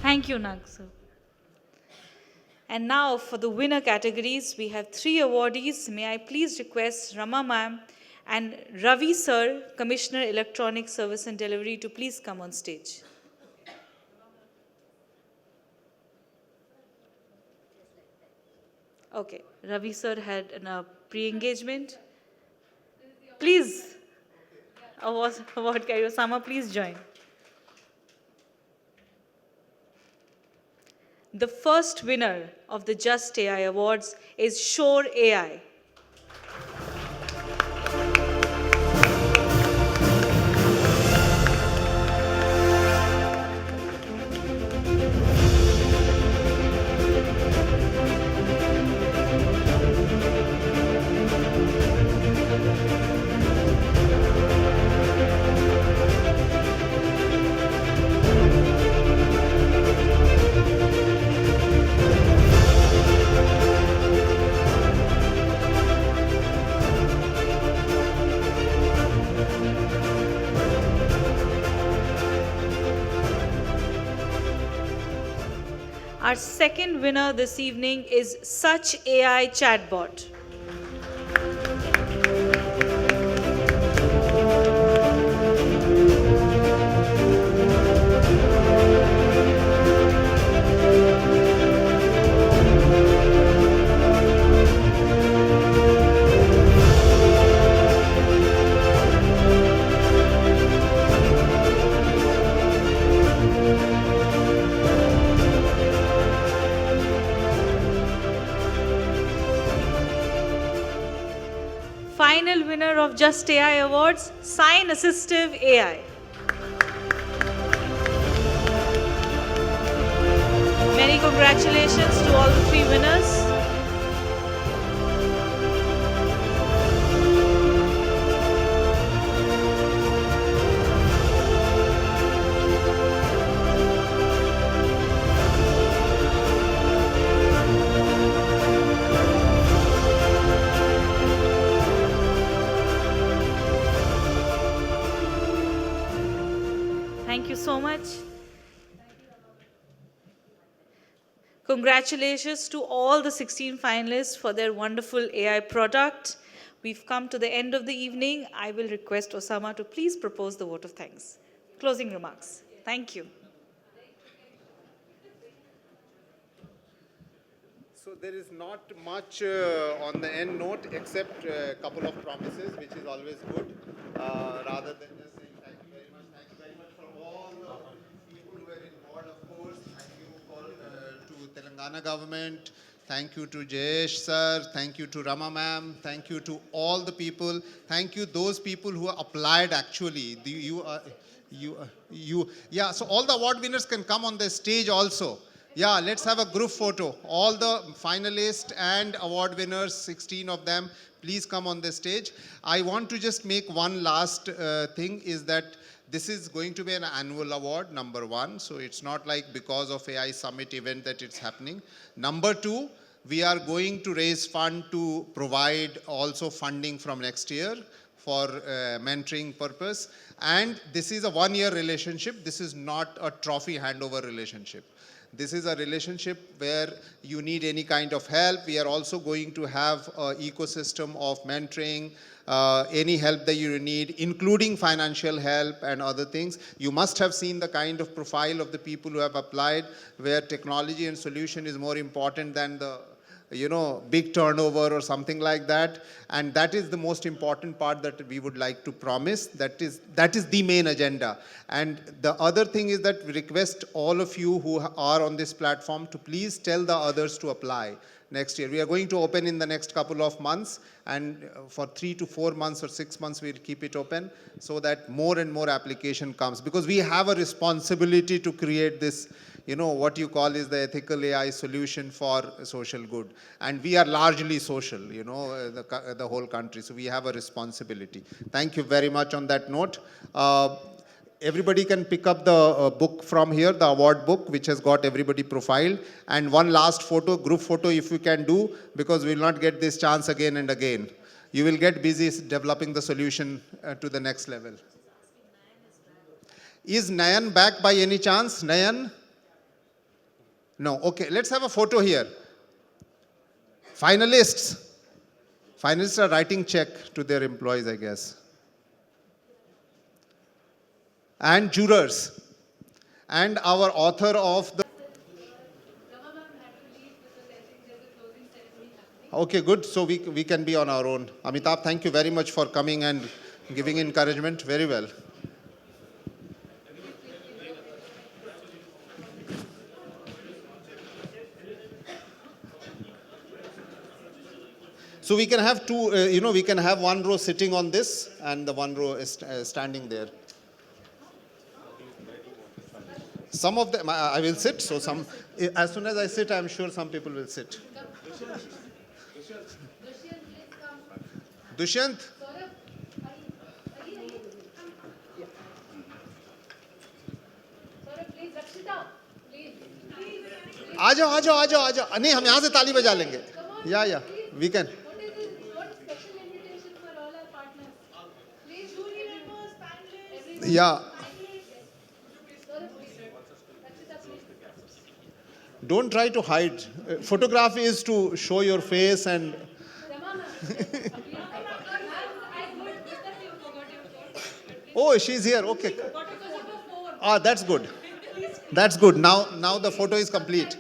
Thank you, Nag sir. And now for the winner categories, we have 3 awardees. May I please request Rama ma'am and Ravi sir, Commissioner Electronic Service and Delivery, to please come on stage. Okay, Ravi sir had a pre-engagement. Please, award carrier Osama, please join. The first winner of the Just AI Awards is Shhor AI. Our second winner this evening is SACH AI Chatbot. Final winner of Just AI Awards, SignAssistive AI. Many congratulations to all the three winners. Thank you so much. Congratulations to all the 16 finalists for their wonderful AI product. We've come to the end of the evening. I will request Osama to please propose the vote of thanks. Closing remarks. Thank you. So there is not much on the end note except a couple of promises, which is always good, rather than just saying thank you very much. Thank you very much for all the people who were involved, of course. Thank you to Telangana government. Thank you to Jayesh sir. Thank you to Rama ma'am. Thank you to all the people. Thank you those people who applied actually. Yeah, so all the award winners can come on the stage also. Yeah, let's have a group photo. All the finalists and award winners, 16 of them, please come on the stage. I want to just make one last thing is that this is going to be an annual award, number one. So it's not like because of AI Summit event that it's happening. Number two, we are going to raise fund to provide also funding from next year for mentoring purpose. And this is a one-year relationship. This is not a trophy handover relationship. This is a relationship where you need any kind of help. We are also going to have an ecosystem of mentoring, any help that you need, including financial help and other things. You must have seen the kind of profile of the people who have applied, where technology and solution is more important than the big turnover or something like that. And that is the most important part that we would like to promise. That is the main agenda. And the other thing is that we request all of you who are on this platform to please tell the others to apply next year. We are going to open in the next couple of months, and for 3 to 4 months or 6 months, we'll keep it open so that more and more application comes, because we have a responsibility to create this, what you call is the ethical AI solution for social good. And we are largely social, the whole country. So we have a responsibility. Thank you very much on that note. Everybody can pick up the book from here, the award book, which has got everybody profiled. And one last photo, group photo, if you can do, because we will not get this chance again and again. You will get busy developing the solution to the next level. Is Nayan back by any chance? Nayan? No. Okay, let's have a photo here. Finalists. Finalists are writing check to their employees, I guess. And jurors. And our author of the... Okay, good. So we can be on our own. Amitabh, thank you very much for coming and giving encouragement. Very well. So we can have two, we can have one row sitting on this and the one row is standing there. Some of them, I will sit. So some, as soon as I sit, I'm sure some people will sit. Dushyant? आ जाओ नहीं हम यहाँ से ताली बजा लेंगे या we can. Yeah. Don't try to hide. Photography is to show your face and... Oh, she's here. Okay. Ah, that's good. That's good. Now the photo is complete.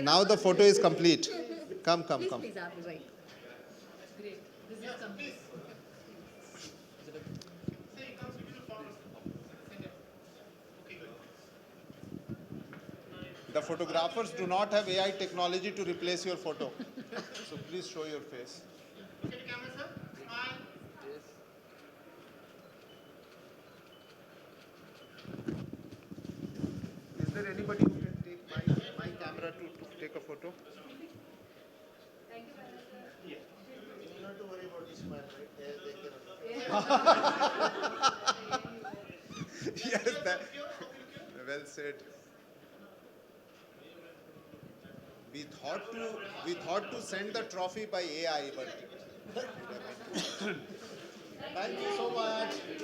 Now the photo is complete. Come. The photographers do not have AI technology to replace your photo. So please show your face. Is there anybody who can take my camera to take a photo? Thank you, sir. You don't have to worry about this smile, right? Yes, well said. We thought to send the trophy by AI, but thank you so much.